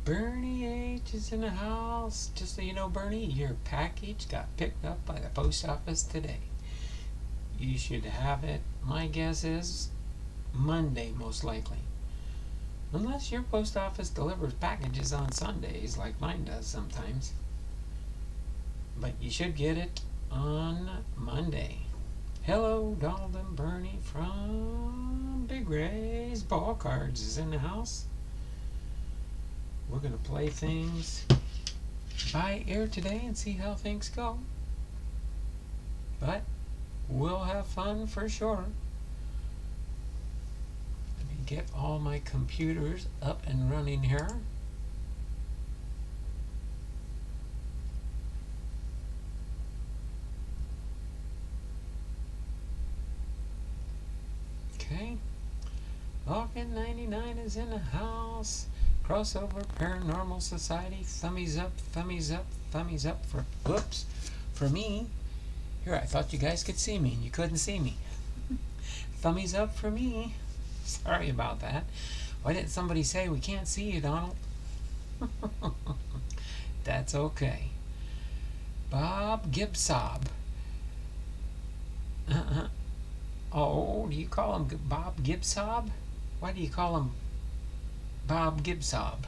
Bernie H is in the house. Just so you know, Bernie, your package got picked up by the post office today. You should have it, my guess is, Monday most likely. Unless your post office delivers packages on Sundays like mine does sometimes. But you should get it on Monday. Hello, Donald and Bernie from Big Ray's Ball Cards is in the house. We're going to play things by ear today and see how things go. But we'll have fun for sure. Let me get all my computers up and running here. Okay. Logan 99 is in the house. Crossover Paranormal Society. Thummies up, thummies up, thummies up for, whoops, for me. Here, I thought you guys could see me and you couldn't see me. Thummies up for me. Sorry about that. Why didn't somebody say we can't see you, Donald? That's okay. Bob GIBSON. Oh, do you call him Bob GIBSON? Why do you call him Bob GIBSON?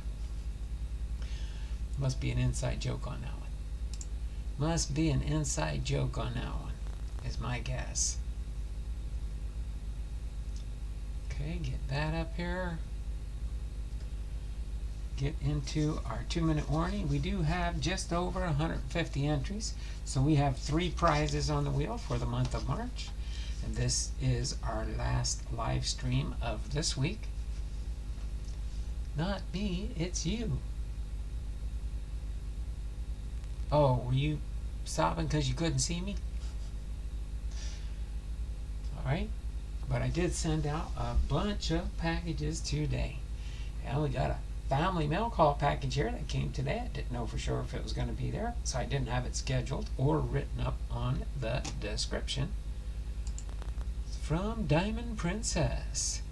Must be an inside joke on that one. Must be an inside joke on that one, is my guess. Okay, get that up here. Get into our 2-minute warning. We do have just over 150 entries, so we have 3 prizes on the wheel for the month of March. And this is our last live stream of this week. Not me, it's you. Oh, were you sobbing because you couldn't see me? Alright, but I did send out a bunch of packages today. And we got a family mail call package here that came today. I didn't know for sure if it was going to be there, so I didn't have it scheduled or written up on the description. From Diamond Princess.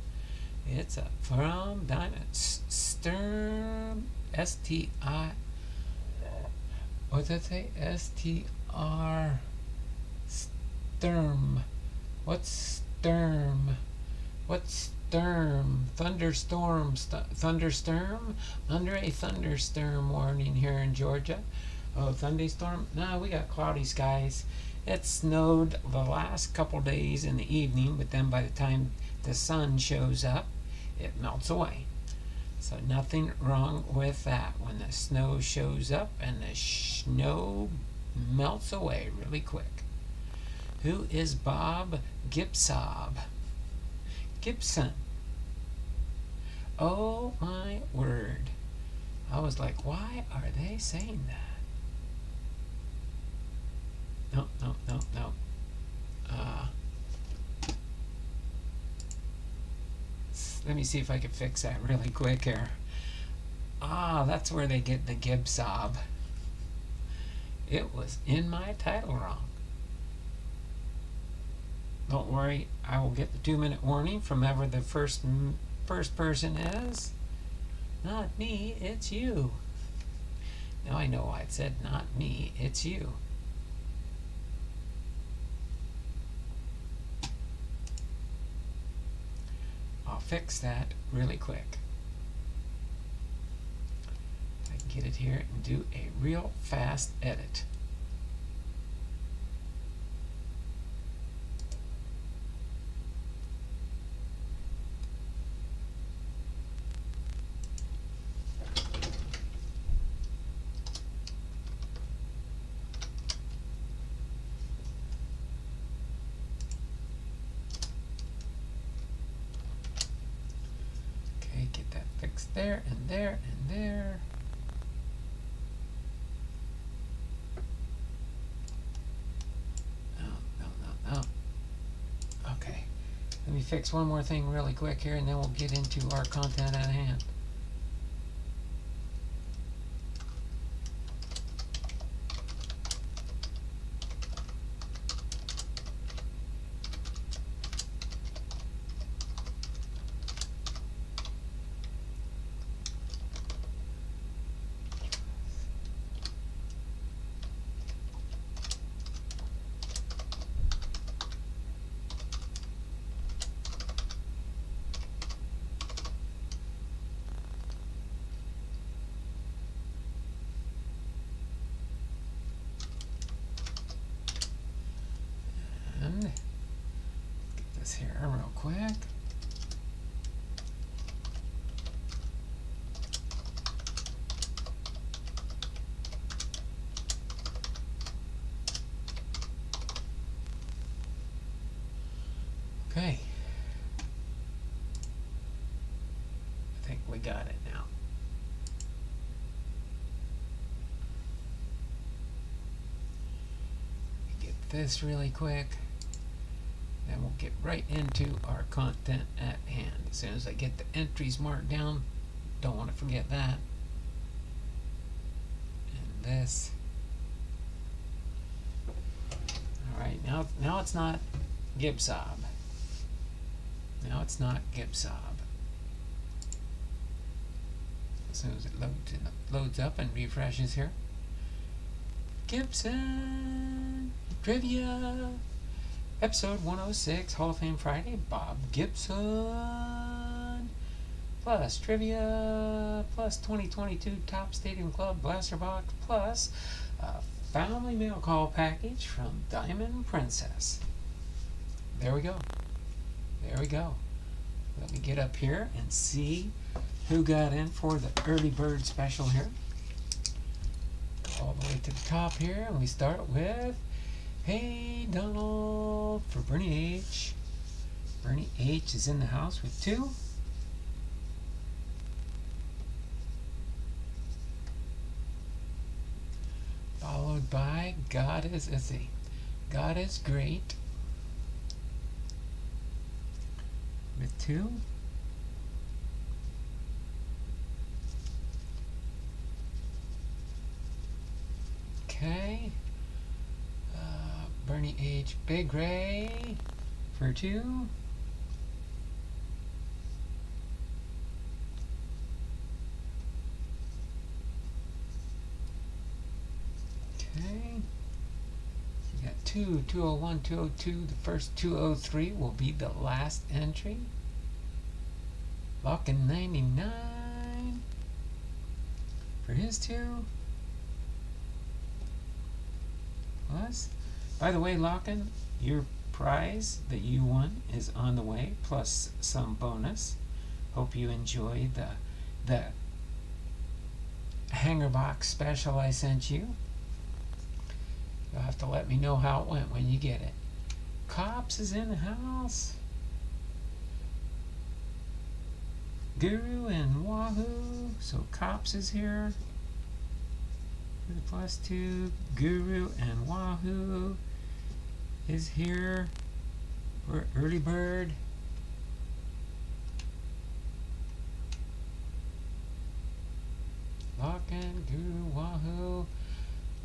It's a from Diamond Sturm S-T-I. What does it say? S-T-R Sturm. What's Sturm? What's Sturm? Thunderstorm. Thunderstorm? Under a thunderstorm warning here in Georgia. Oh, thunderstorm? No, we got cloudy skies. It snowed the last couple days in the evening, but then by the time the sun shows up, it melts away. So nothing wrong with that when the snow shows up and the snow melts away really quick. Who is Bob GIBSON? GIBSON. Oh my word. I was like, why are they saying that? No. Let me see if I can fix that really quick here. That's where they get the GIBSON. It was in my title wrong. Don't worry, I will get the 2-minute warning from whoever the first person is. Not me, it's you. Now I know why it said not me, it's you. I'll fix that really quick. I can get it here and do a real fast edit. Get that fixed there and there and there. No. Okay. Let me fix one more thing really quick here and then we'll get into our content at hand. this here real quick. Okay. I think we got it now. Get this really quick. Then we'll get right into our content at hand. As soon as I get the entries marked down, don't want to forget that. And this. Alright, now it's not GIBSON. Now it's not GIBSON. As soon as it loads up and refreshes here. GIBSON Trivia! Episode 106, Hall of Fame Friday, Bob Gibson. Plus trivia, plus 2022 Top Stadium Club Blaster Box, plus a family mail call package from Diamond Princess. There we go. There we go. Let me get up here and see who got in for the early bird special here. Go all the way to the top here, and we start with Hey Donald for Bernie H. Bernie H is in the house with 2. Followed by God is, let's see, God is Great with 2. Okay. Bernie H. Big Ray for 2. Okay. You got 2, 201, 202. The first 203 will be the last entry. Lockin 99 for his 2. Plus, by the way, Lockin, your prize that you won is on the way, plus some bonus. Hope you enjoyed the hanger box special I sent you. You'll have to let me know how it went when you get it. Cops is in the house. Guru and Wahoo. So Cops is here. Plus 2. Guru and Wahoo is here. We're early bird. Lockin, Guru, Wahoo.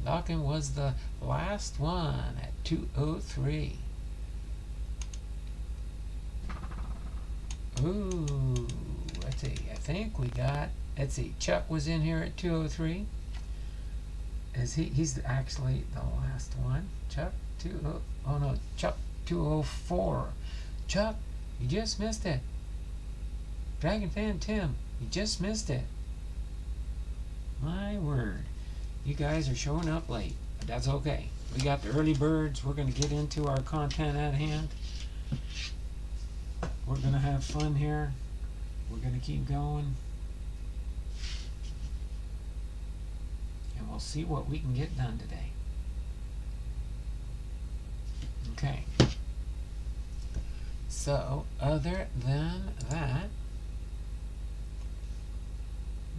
Lockin was the last one at 203. Ooh, let's see. I think we got, let's see, Chuck was in here at 203. He's actually the last one. Chuck 20, oh no, Chuck 204. Chuck, you just missed it. Dragon Fan Tim, you just missed it. My word. You guys are showing up late, but that's okay. We got the early birds. We're going to get into our content at hand. We're going to have fun here. We're going to keep going. And we'll see what we can get done today. Okay. So, other than that,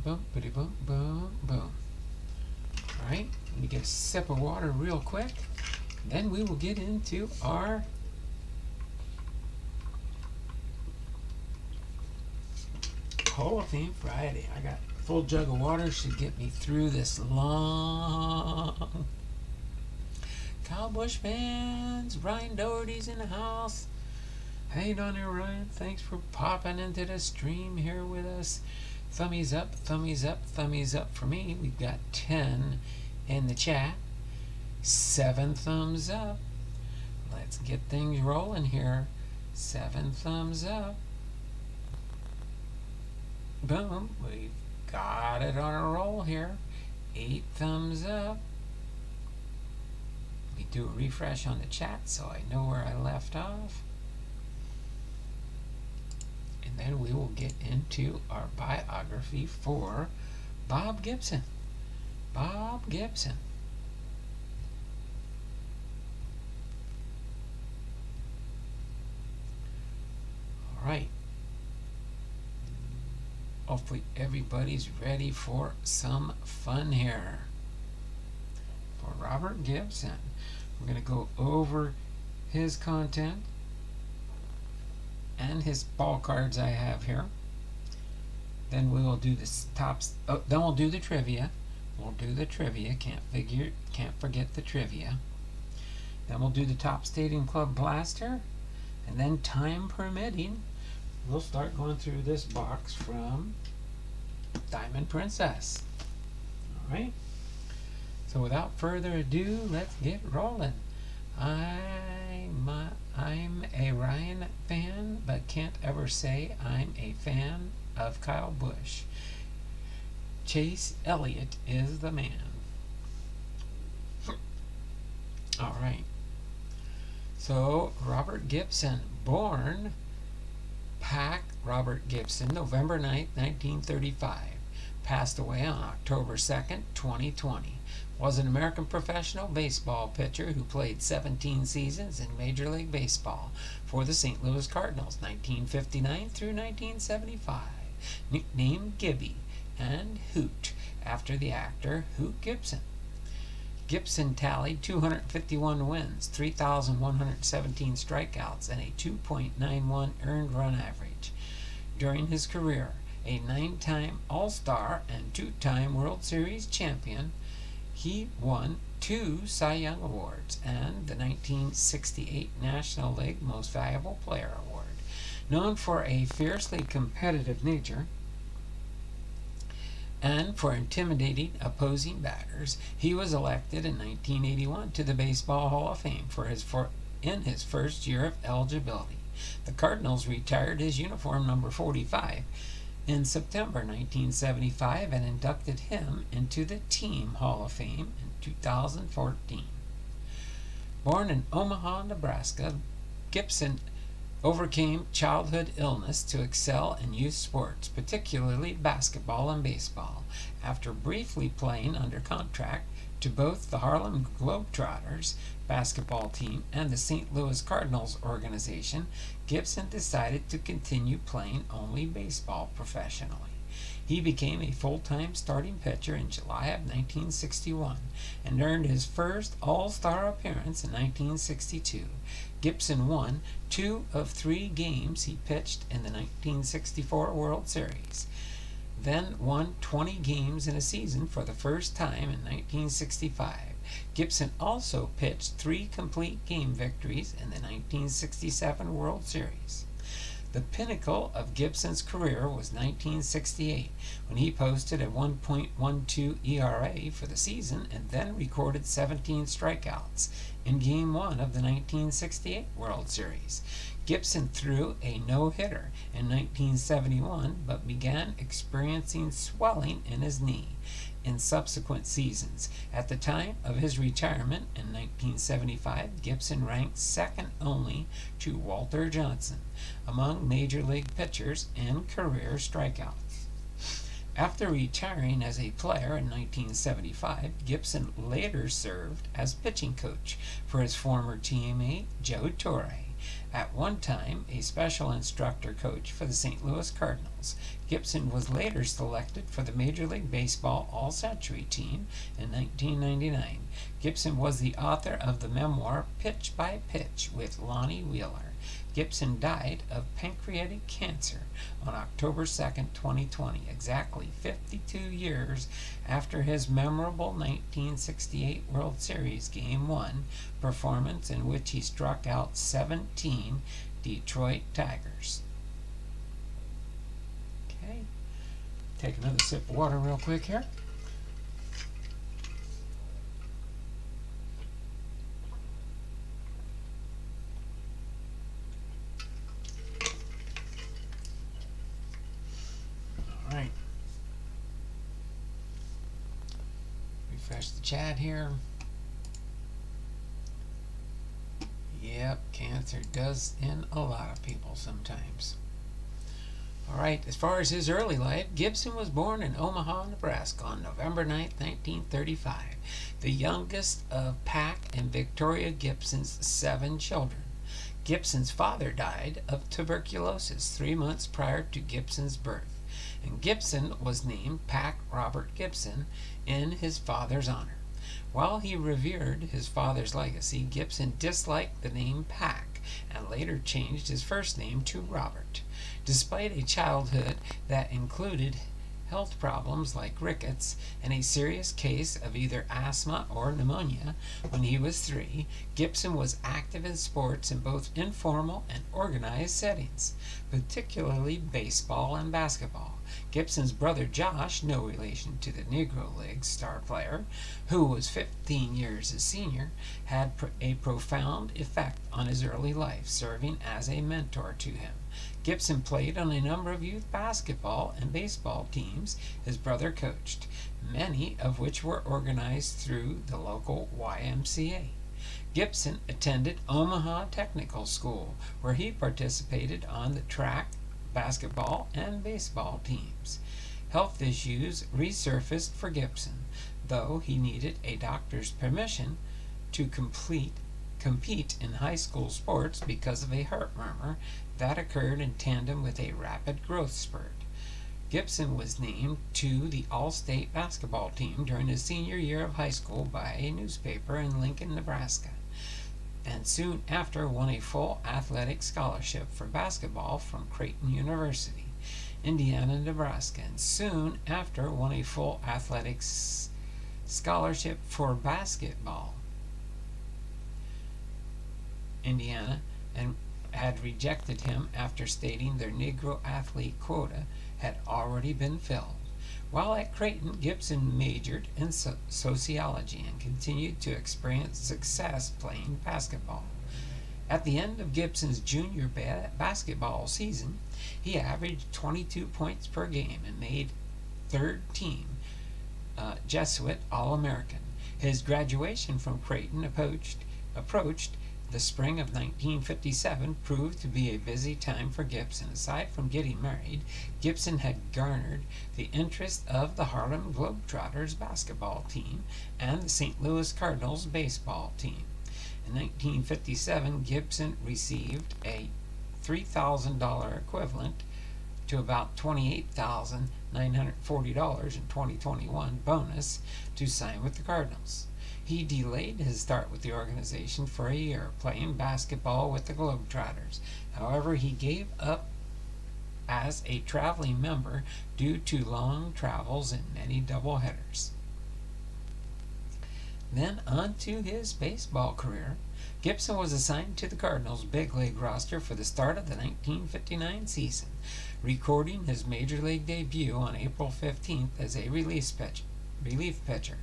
boom, bitty boom, boom, boom. Alright, let me get a sip of water real quick. Then we will get into our Hall of Fame Friday. I got a full jug of water, should get me through this long. Kyle Busch fans, Ryan Doherty's in the house. Hey down there, Ryan. Thanks for popping into the stream here with us. Thummies up, thummies up, thummies up for me. We've got 10 in the chat. 7 thumbs up. Let's get things rolling here. 7 thumbs up. Boom. We've got it on a roll here. 8 thumbs up. Let me do a refresh on the chat so I know where I left off. and then we will get into our biography for Bob Gibson. Bob Gibson. All right. Hopefully everybody's ready for some fun here. For Robert Gibson, we're going to go over his content and his ball cards I have here. Then we will do the tops. Oh, then we'll do the trivia. We'll do the trivia. Can't forget the trivia. Then we'll do the top Stadium Club blaster, and then time permitting, we'll start going through this box from Diamond Princess. All right. So without further ado, let's get rolling. I'm a Ryan fan, but can't ever say I'm a fan of Kyle Busch. Chase Elliott is the man. All right. So Robert Gibson, born Pack Robert Gibson, November 9th, 1935. Passed away on October 2nd, 2020. Was an American professional baseball pitcher who played 17 seasons in Major League Baseball for the St. Louis Cardinals, 1959 through 1975. Nicknamed Gibby and Hoot after the actor Hoot Gibson. Gibson tallied 251 wins, 3,117 strikeouts, and a 2.91 earned run average. During his career, a 9-time All-Star and 2-time World Series champion, he won 2 Cy Young Awards and the 1968 National League Most Valuable Player Award. Known for a fiercely competitive nature and for intimidating opposing batters, he was elected in 1981 to the Baseball Hall of Fame in his first year of eligibility. The Cardinals retired his uniform number 45 in September 1975 and inducted him into the Team Hall of Fame in 2014. Born in Omaha, Nebraska, Gibson overcame childhood illness to excel in youth sports, particularly basketball and baseball. After briefly playing under contract to both the Harlem Globetrotters basketball team and the St. Louis Cardinals organization, Gibson decided to continue playing only baseball professionally. He became a full-time starting pitcher in July of 1961 and earned his first All-Star appearance in 1962. Gibson won 2 of 3 games he pitched in the 1964 World Series, then won 20 games in a season for the first time in 1965. Gibson also pitched 3 complete game victories in the 1967 World Series. The pinnacle of Gibson's career was 1968, when he posted a 1.12 ERA for the season and then recorded 17 strikeouts in Game 1 of the 1968 World Series. Gibson threw a no-hitter in 1971, but began experiencing swelling in his knee in subsequent seasons. At the time of his retirement in 1975, Gibson ranked second only to Walter Johnson among Major League pitchers in career strikeouts. After retiring as a player in 1975, Gibson later served as pitching coach for his former teammate Joe Torre. At one time, a special instructor coach for the St. Louis Cardinals, Gibson was later selected for the Major League Baseball All-Century team in 1999. Gibson was the author of the memoir Pitch by Pitch with Lonnie Wheeler. Gibson died of pancreatic cancer on October 2nd, 2020, exactly 52 years after his memorable 1968 World Series Game 1 performance in which he struck out 17 Detroit Tigers. Okay, take another sip of water real quick here. Alright. Refresh the chat here. Yep, cancer does in a lot of people sometimes. All right, as far as his early life, Gibson was born in Omaha, Nebraska on November 9th, 1935, the youngest of Pack and Victoria Gibson's 7 children. Gibson's father died of tuberculosis 3 months prior to Gibson's birth, and Gibson was named Pack Robert Gibson in his father's honor. While he revered his father's legacy, Gibson disliked the name Pack and later changed his first name to Robert. Despite a childhood that included health problems like rickets and a serious case of either asthma or pneumonia when he was 3, Gibson was active in sports in both informal and organized settings, particularly baseball and basketball. Gibson's brother Josh, no relation to the Negro League star player, who was 15 years his senior, had a profound effect on his early life, serving as a mentor to him. Gibson played on a number of youth basketball and baseball teams his brother coached, many of which were organized through the local YMCA. Gibson attended Omaha Technical School, where he participated on the track, basketball, and baseball teams. Health issues resurfaced for Gibson, though he needed a doctor's permission to compete in high school sports because of a heart murmur that occurred in tandem with a rapid growth spurt. Gibson was named to the All-State basketball team during his senior year of high school by a newspaper in Lincoln, Nebraska, and soon after won a full athletic scholarship for basketball from Creighton University, Indiana, Nebraska, and soon after won a full athletics scholarship for basketball, Indiana, and had rejected him after stating their Negro athlete quota had already been filled. While at Creighton, Gibson majored in sociology and continued to experience success playing basketball. At the end of Gibson's junior basketball season, he averaged 22 points per game and made third team Jesuit All-American. His graduation from Creighton approached the spring of 1957 proved to be a busy time for Gibson. Aside from getting married, Gibson had garnered the interest of the Harlem Globetrotters basketball team and the St. Louis Cardinals baseball team. In 1957, Gibson received a $3,000 equivalent to about $28,940 in 2021 bonus to sign with the Cardinals. He delayed his start with the organization for a year, playing basketball with the Globetrotters. However, he gave up as a traveling member due to long travels and many doubleheaders. Then on to his baseball career. Gibson was assigned to the Cardinals' big league roster for the start of the 1959 season, recording his major league debut on April 15th as a relief pitcher.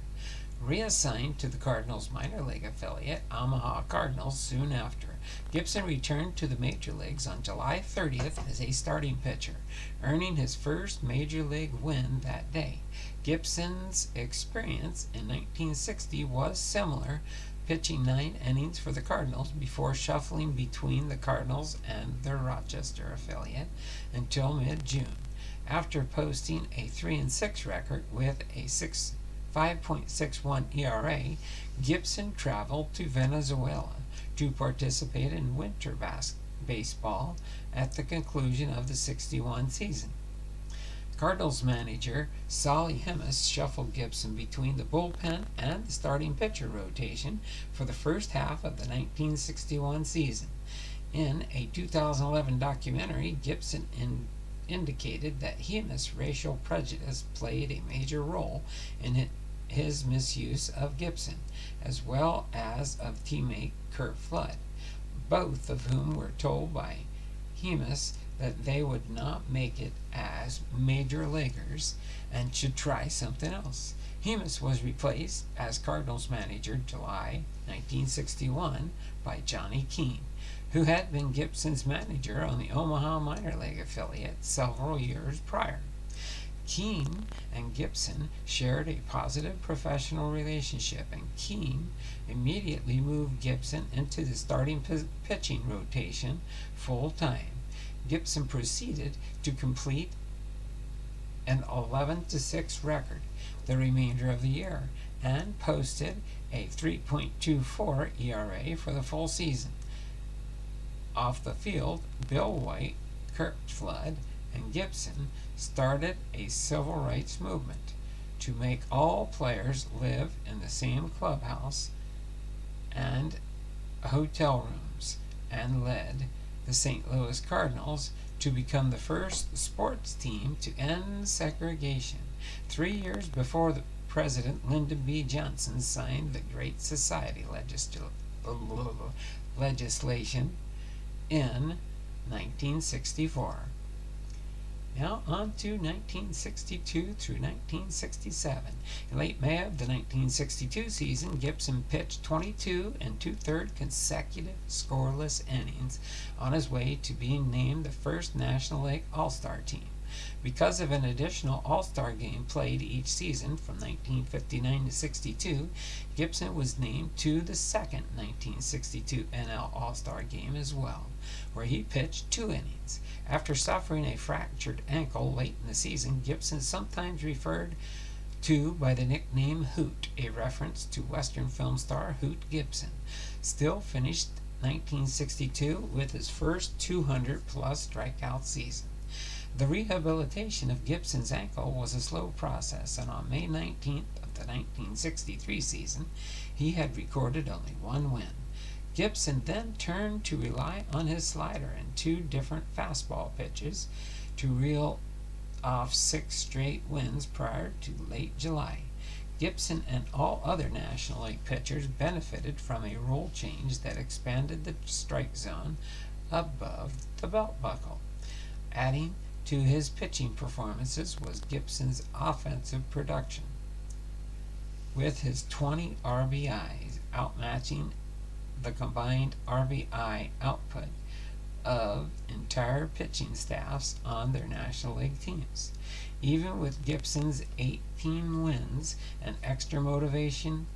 Reassigned to the Cardinals' minor league affiliate, Omaha Cardinals, soon after. Gibson returned to the major leagues on July 30th as a starting pitcher, earning his first major league win that day. Gibson's experience in 1960 was similar, pitching 9 innings for the Cardinals before shuffling between the Cardinals and their Rochester affiliate until mid-June. After posting a 3-6 record with a 5.61 ERA, Gibson traveled to Venezuela to participate in winter baseball at the conclusion of the 61 season. Cardinals manager Solly Hemus shuffled Gibson between the bullpen and the starting pitcher rotation for the first half of the 1961 season. In a 2011 documentary, Gibson indicated that Hemus' racial prejudice played a major role in his misuse of Gibson, as well as of teammate Curt Flood, both of whom were told by Hemus that they would not make it as major leaguers and should try something else. Hemus was replaced as Cardinals manager July 1961 by Johnny Keane, who had been Gibson's manager on the Omaha minor league affiliate several years prior. Keane and Gibson shared a positive professional relationship, and Keane immediately moved Gibson into the starting pitching rotation full time. Gibson proceeded to complete an 11-6 record the remainder of the year and posted a 3.24 ERA for the full season. Off the field, Bill White, Kirk Flood, and Gibson started a civil rights movement to make all players live in the same clubhouse and hotel rooms, and led the St. Louis Cardinals to become the first sports team to end segregation 3 years before the President Lyndon B. Johnson signed the Great Society legislation in 1964. Now on to 1962 through 1967. In late May of the 1962 season, Gibson pitched 22 2/3 consecutive scoreless innings on his way to being named the first National League All-Star team. Because of an additional All-Star game played each season from 1959 to 62, Gibson was named to the second 1962 NL All-Star game as well, where he pitched 2 innings. After suffering a fractured ankle late in the season, Gibson is sometimes referred to by the nickname Hoot, a reference to Western film star Hoot Gibson. Still finished 1962 with his first 200-plus strikeout season. The rehabilitation of Gibson's ankle was a slow process, and on May 19th of the 1963 season, he had recorded only 1 win. Gibson then turned to rely on his slider and 2 different fastball pitches to reel off 6 straight wins prior to late July. Gibson and all other National League pitchers benefited from a rule change that expanded the strike zone above the belt buckle. Adding to his pitching performances was Gibson's offensive production, with his 20 RBIs outmatching the combined RBI output of entire pitching staffs on their National League teams. Even with Gibson's 18 wins and extra motivation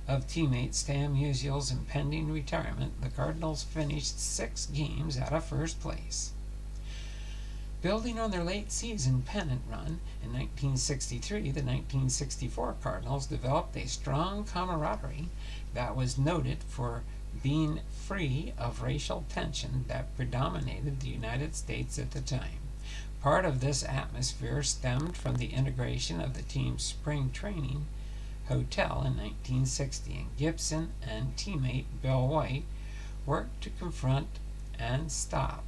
of teammate Stan Musial's impending retirement, the Cardinals finished 6 games out of first place. Building on their late season pennant run in 1963, the 1964 Cardinals developed a strong camaraderie that was noted for being free of racial tension that predominated the United States at the time. Part of this atmosphere stemmed from the integration of the team's spring training hotel in 1960, and Gibson and teammate Bill White worked to confront and stop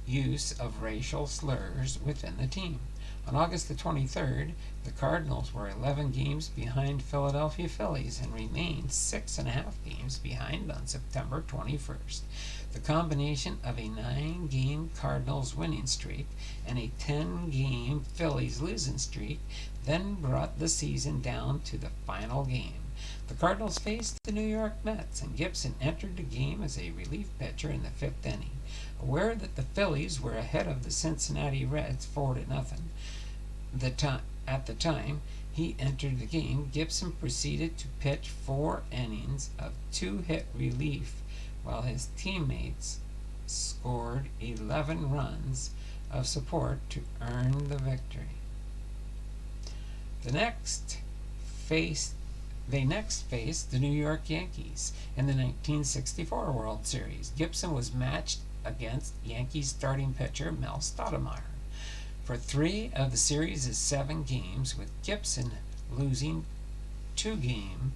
use of racial slurs within the team. On August the 23rd, the Cardinals were 11 games behind Philadelphia Phillies and remained 6.5 games behind on September 21st. The combination of a 9-game Cardinals winning streak and a 10-game Phillies losing streak then brought the season down to the final game. The Cardinals faced the New York Mets, and Gibson entered the game as a relief pitcher in the 5th inning. Aware that the Phillies were ahead of the Cincinnati Reds 4-0 at the time he entered the game, Gibson proceeded to pitch 4 innings of 2-hit relief while his teammates scored 11 runs of support to earn the victory. They next faced the New York Yankees in the 1964 World Series. Gibson was matched against Yankees starting pitcher Mel Stottlemyre for 3 of the series' 7 games, with Gibson losing game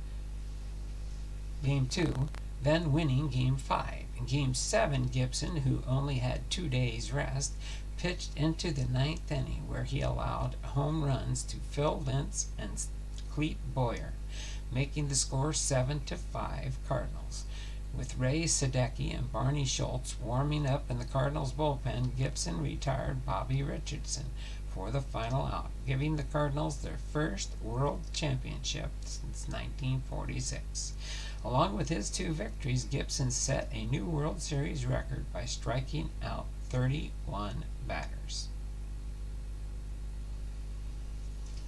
2, then winning game 5. In game 7, Gibson, who only had 2 days rest, pitched into the 9th inning, where he allowed home runs to Phil Lentz and Clete Boyer, making the score 7-5 Cardinals. With Ray Sadecki and Barney Schultz warming up in the Cardinals bullpen, Gibson retired Bobby Richardson for the final out, giving the Cardinals their first World Championship since 1946. Along with his 2 victories, Gibson set a new World Series record by striking out 31 batters.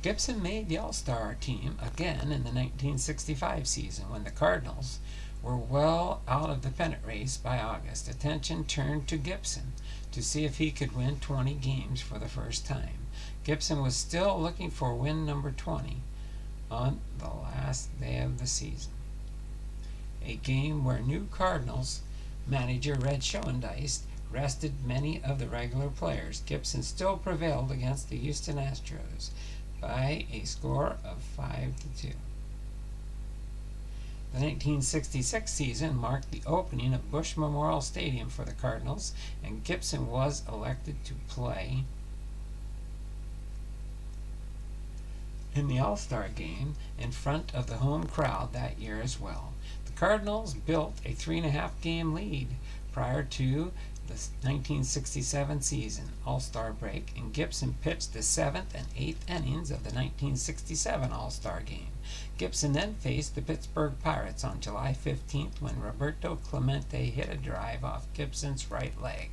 Gibson made the All-Star team again in the 1965 season, when the Cardinals were well out of the pennant race by August, attention turned to Gibson to see if he could win 20 games for the first time. Gibson was still looking for win number 20 on the last day of the season. A game where new Cardinals manager Red Schoendienst rested many of the regular players. Gibson still prevailed against the Houston Astros by a score of 5-2. The 1966 season marked the opening of Busch Memorial Stadium for the Cardinals, and Gibson was elected to play in the All-Star game in front of the home crowd that year as well. The Cardinals built a 3.5-game lead prior to the 1967 season All-Star break, and Gibson pitched the 7th and 8th innings of the 1967 All-Star game. Gibson then faced the Pittsburgh Pirates on July 15th when Roberto Clemente hit a drive off Gibson's right leg.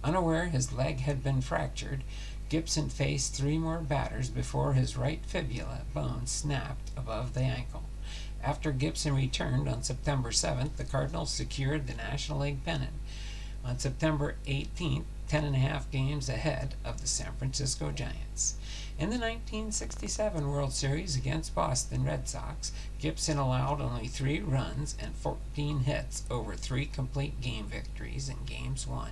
Unaware his leg had been fractured, Gibson faced 3 more batters before his right fibula bone snapped above the ankle. After Gibson returned on September 7th, the Cardinals secured the National League pennant. On September 18th, 10.5 games ahead of the San Francisco Giants. In the 1967 World Series against Boston Red Sox, Gibson allowed only 3 runs and 14 hits over 3 complete game victories in games 1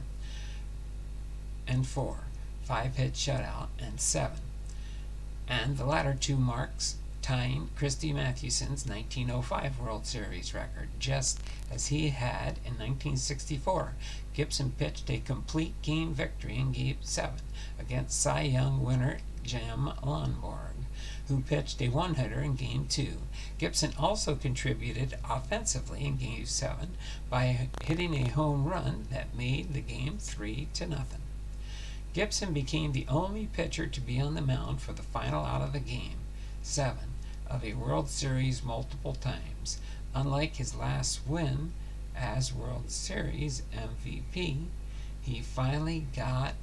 and 4, 5-hit shutout, and 7. And the latter 2 marks tying Christy Mathewson's 1905 World Series record, just as he had in 1964. Gibson pitched a complete game victory in Game 7 against Cy Young winner Jim Lonborg, who pitched a 1-hitter in Game 2. Gibson also contributed offensively in Game 7 by hitting a home run that made the game 3-0. Gibson became the only pitcher to be on the mound for the final out of the Game 7 of a World Series multiple times. Unlike his last win as World Series MVP, he finally got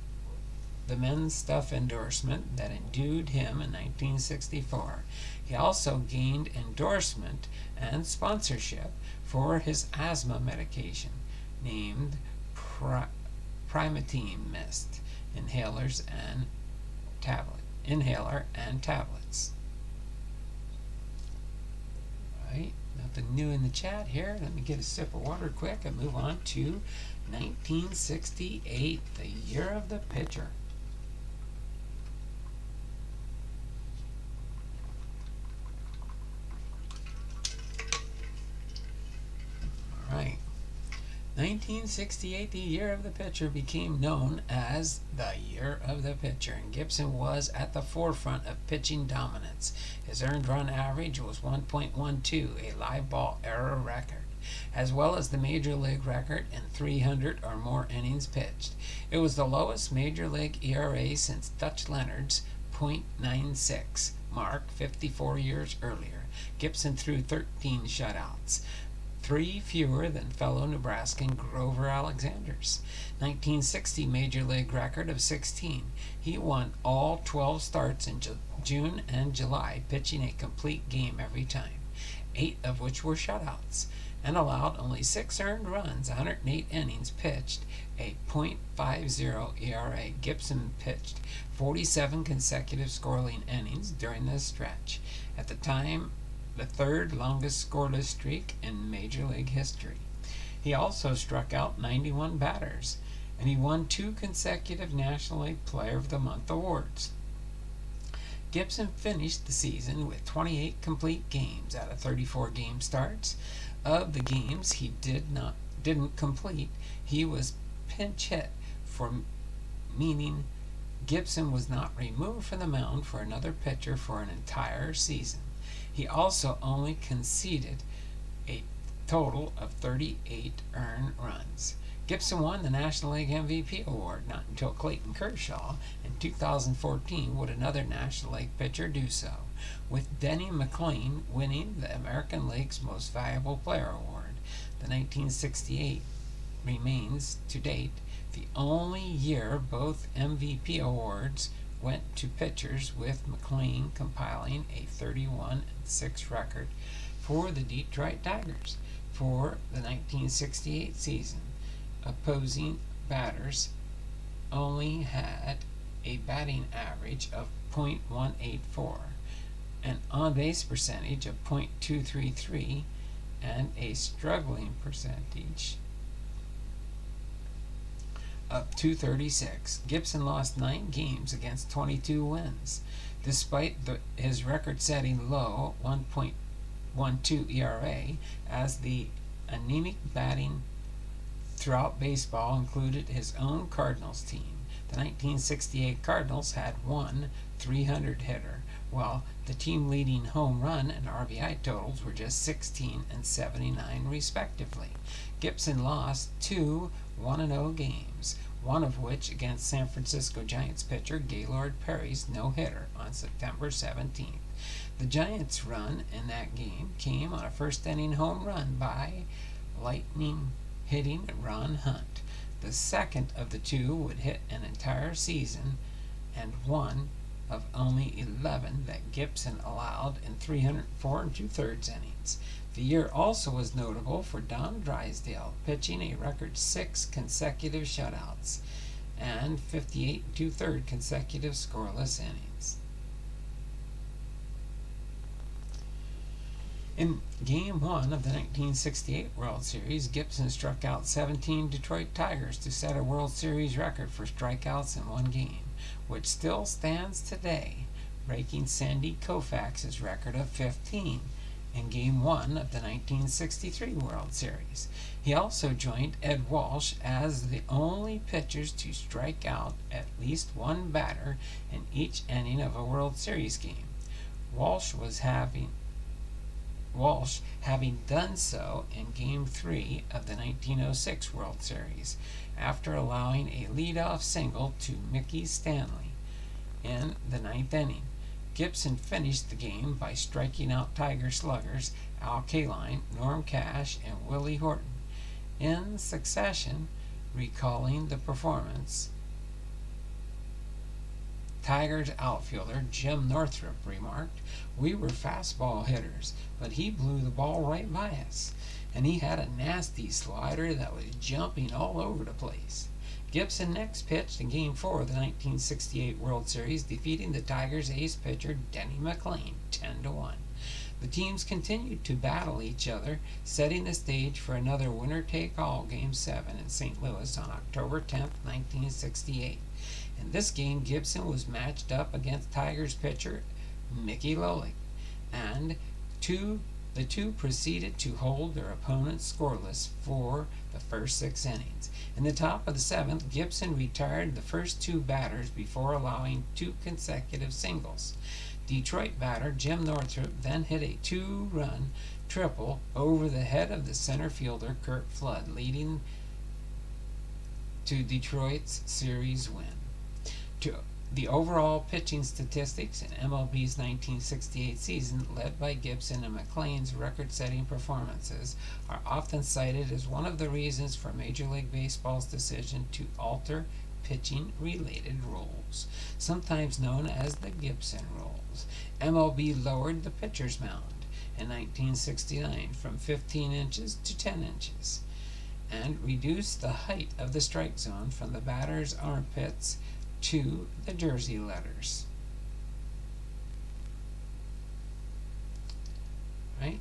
the men's stuff endorsement that endued him in 1964. He also gained endorsement and sponsorship for his asthma medication, named Primatene Mist, inhaler and tablets. Right, nothing new in the chat here. Let me get a sip of water quick and move on to 1968, the year of the pitcher. All right. 1968, the year of the pitcher, became known as the year of the pitcher, and Gibson was at the forefront of pitching dominance. His earned run average was 1.12, a live ball era record, as well as the major league record in 300 or more innings pitched. It was the lowest major league ERA since Dutch Leonard's .96 mark 54 years earlier. Gibson threw 13 shutouts, 3 fewer than fellow Nebraskan Grover Alexander's 1960 major league record of 16. He won all 12 starts in June and July, pitching a complete game every time, 8 of which were shutouts, and allowed only 6 earned runs, 108 innings pitched, a .50 ERA. Gibson pitched 47 consecutive scoreline innings during this stretch, at the time the 3rd longest scoreless streak in Major League history. He also struck out 91 batters, and he won 2 consecutive National League Player of the Month awards. Gibson finished the season with 28 complete games out of 34 game starts. Of the games he didn't complete, he was pinch hit, meaning Gibson was not removed from the mound for another pitcher for an entire season. He also only conceded a total of 38 earned runs. Gibson won the National League MVP award not until Clayton Kershaw in 2014 would another National League pitcher do so, with Denny McLain winning the American League's Most Valuable Player award. The 1968 remains, to date, the only year both MVP awards went to pitchers, with McLain compiling a 31-6 record for the Detroit Tigers. For the 1968 season, opposing batters only had a batting average of .184, an on-base percentage of .233, and a struggling percentage of .236. Gibson lost 9 games against 22 wins. Despite his record-setting low 1.12 ERA, as the anemic batting throughout baseball included his own Cardinals team. The 1968 Cardinals had one 300 hitter, while the team leading home run and RBI totals were just 16 and 79 respectively. Gibson lost 2 1-0 games, one of which against San Francisco Giants pitcher Gaylord Perry's no-hitter on September 17th. The Giants' run in that game came on a first-inning home run by lightning-hitting Ron Hunt. The second of the two would hit an entire season, and one of only 11 that Gibson allowed in 304 2/3 innings. The year also was notable for Don Drysdale, pitching a record 6 consecutive shutouts and 58 2/3 consecutive scoreless innings. In Game 1 of the 1968 World Series, Gibson struck out 17 Detroit Tigers to set a World Series record for strikeouts in one game, which still stands today, breaking Sandy Koufax's record of 15 in Game 1 of the 1963 World Series. He also joined Ed Walsh as the only pitchers to strike out at least one batter in each inning of a World Series game. Walsh having done so in Game 3 of the 1906 World Series, after allowing a leadoff single to Mickey Stanley in the 9th inning. Gibson finished the game by striking out Tiger sluggers Al Kaline, Norm Cash, and Willie Horton in succession. Recalling the performance, Tigers outfielder Jim Northrup remarked, "We were fastball hitters, but he blew the ball right by us, and he had a nasty slider that was jumping all over the place." Gibson next pitched in Game 4 of the 1968 World Series, defeating the Tigers' ace pitcher Denny McLain 10-1. The teams continued to battle each other, setting the stage for another winner-take-all Game 7 in St. Louis on October 10, 1968. In this game, Gibson was matched up against Tigers pitcher Mickey Lolich, and the two proceeded to hold their opponents scoreless for the first 6 innings. In the top of the 7th, Gibson retired the first 2 batters before allowing 2 consecutive singles. Detroit batter Jim Northrup then hit a 2-run triple over the head of the center fielder Curt Flood, leading to Detroit's series win. To the overall pitching statistics in MLB's 1968 season, led by Gibson and McLain's record-setting performances, are often cited as one of the reasons for Major League Baseball's decision to alter pitching-related rules, sometimes known as the Gibson rules. MLB lowered the pitcher's mound in 1969 from 15 inches to 10 inches, and reduced the height of the strike zone from the batter's armpits to the jersey letters. Right?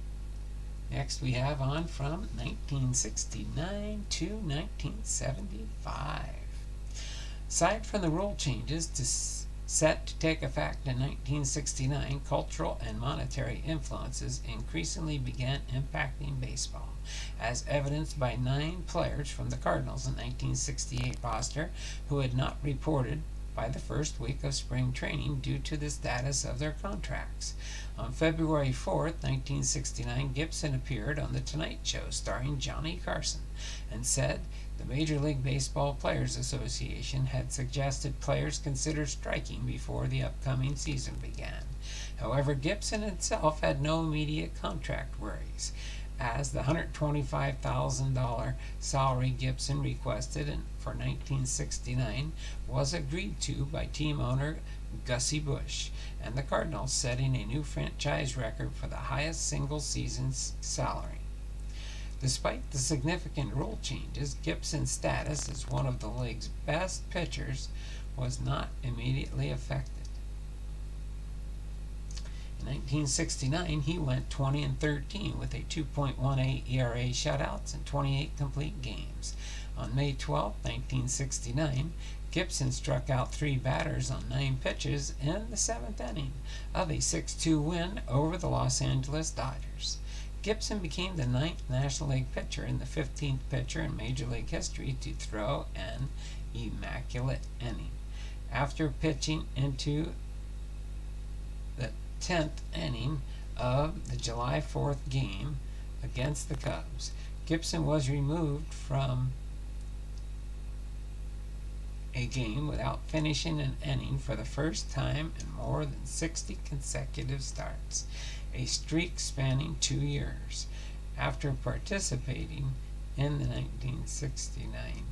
Next we have on from 1969 to 1975. Aside from the rule changes set to take effect in 1969, cultural and monetary influences increasingly began impacting baseball, as evidenced by 9 players from the Cardinals' 1968 roster who had not reported by the first week of spring training due to the status of their contracts. On February 4th, 1969, Gibson appeared on The Tonight Show starring Johnny Carson and said the Major League Baseball Players Association had suggested players consider striking before the upcoming season began. However, Gibson himself had no immediate contract worries, as the $125,000 salary Gibson requested for 1969 was agreed to by team owner Gussie Busch and the Cardinals, setting a new franchise record for the highest single-season salary. Despite the significant rule changes, Gibson's status as one of the league's best pitchers was not immediately affected. In 1969, he went 20-13 with a 2.18 ERA shutouts and 28 complete games. On May 12, 1969, Gibson struck out 3 batters on 9 pitches in the 7th inning of a 6-2 win over the Los Angeles Dodgers. Gibson became the 9th National League pitcher and the 15th pitcher in Major League history to throw an immaculate inning. After pitching into the 10th inning of the July 4th game against the Cubs, Gibson was removed from a game without finishing an inning for the first time in more than 60 consecutive starts, a streak spanning 2 years. After participating in the 1969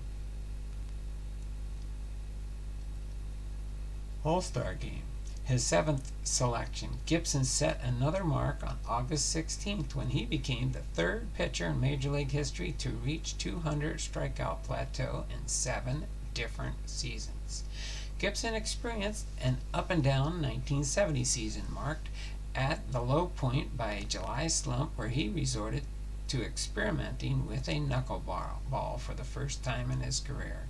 All-Star Game, his 7th selection, Gibson set another mark on August 16th when he became the 3rd pitcher in Major League history to reach 200 strikeout plateau in 7 different seasons. Gibson experienced an up-and-down 1970 season marked at the low point by a July slump where he resorted to experimenting with a knuckleball for the first time in his career.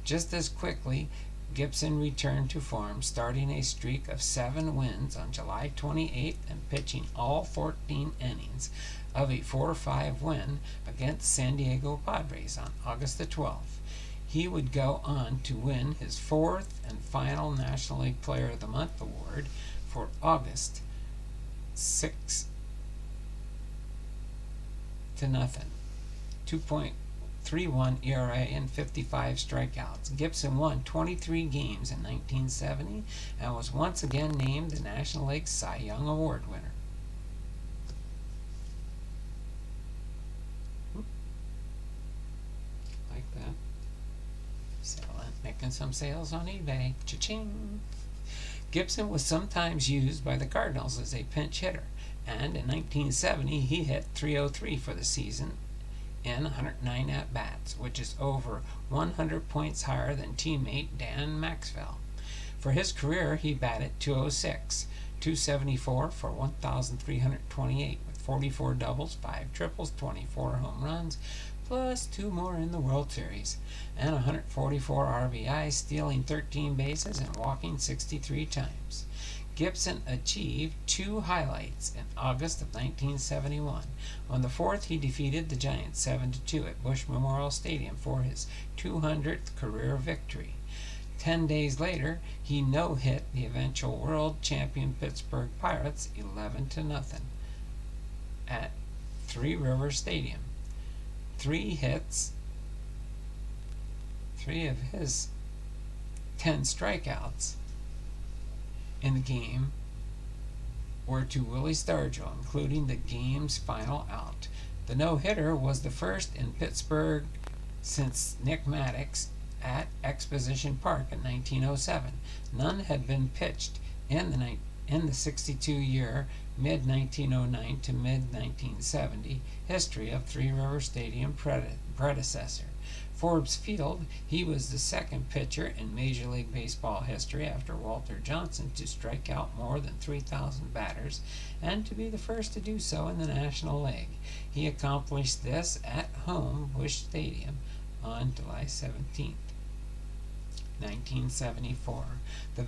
Just as quickly, Gibson returned to form, starting a streak of 7 wins on July 28th and pitching all 14 innings of a 4-5 win against San Diego Padres on August the 12th. He would go on to win his 4th and final National League Player of the Month award for August 6-0, 2.31 ERA and 55 strikeouts. Gibson won 23 games in 1970 and was once again named the National League Cy Young Award winner. Like that. Selling, making some sales on eBay. Cha-ching! Gibson was sometimes used by the Cardinals as a pinch hitter, and in 1970 he hit .303 for the season in 109 at-bats, which is over 100 points higher than teammate Dan Maxwell. For his career, he batted .206, .274 for 1,328 with 44 doubles, 5 triples, 24 home runs, plus 2 more in the World Series, and 144 RBIs, stealing 13 bases and walking 63 times. Gibson achieved 2 highlights in August of 1971. On the 4th, he defeated the Giants 7-2 at Busch Memorial Stadium for his 200th career victory. 10 days later, he no-hit the eventual world champion Pittsburgh Pirates 11-0 at Three Rivers Stadium. 3 hits, 3 of his 10 strikeouts in the game were to Willie Stargell, including the game's final out. The no-hitter was the first in Pittsburgh since Nick Maddox at Exposition Park in 1907. None had been pitched in the 62-year mid-1909 to mid-1970 history of Three River Stadium predecessor. Forbes Field, he was the 2nd pitcher in Major League Baseball history after Walter Johnson to strike out more than 3,000 batters and to be the first to do so in the National League. He accomplished this at home Busch Stadium on July 17, 1974. The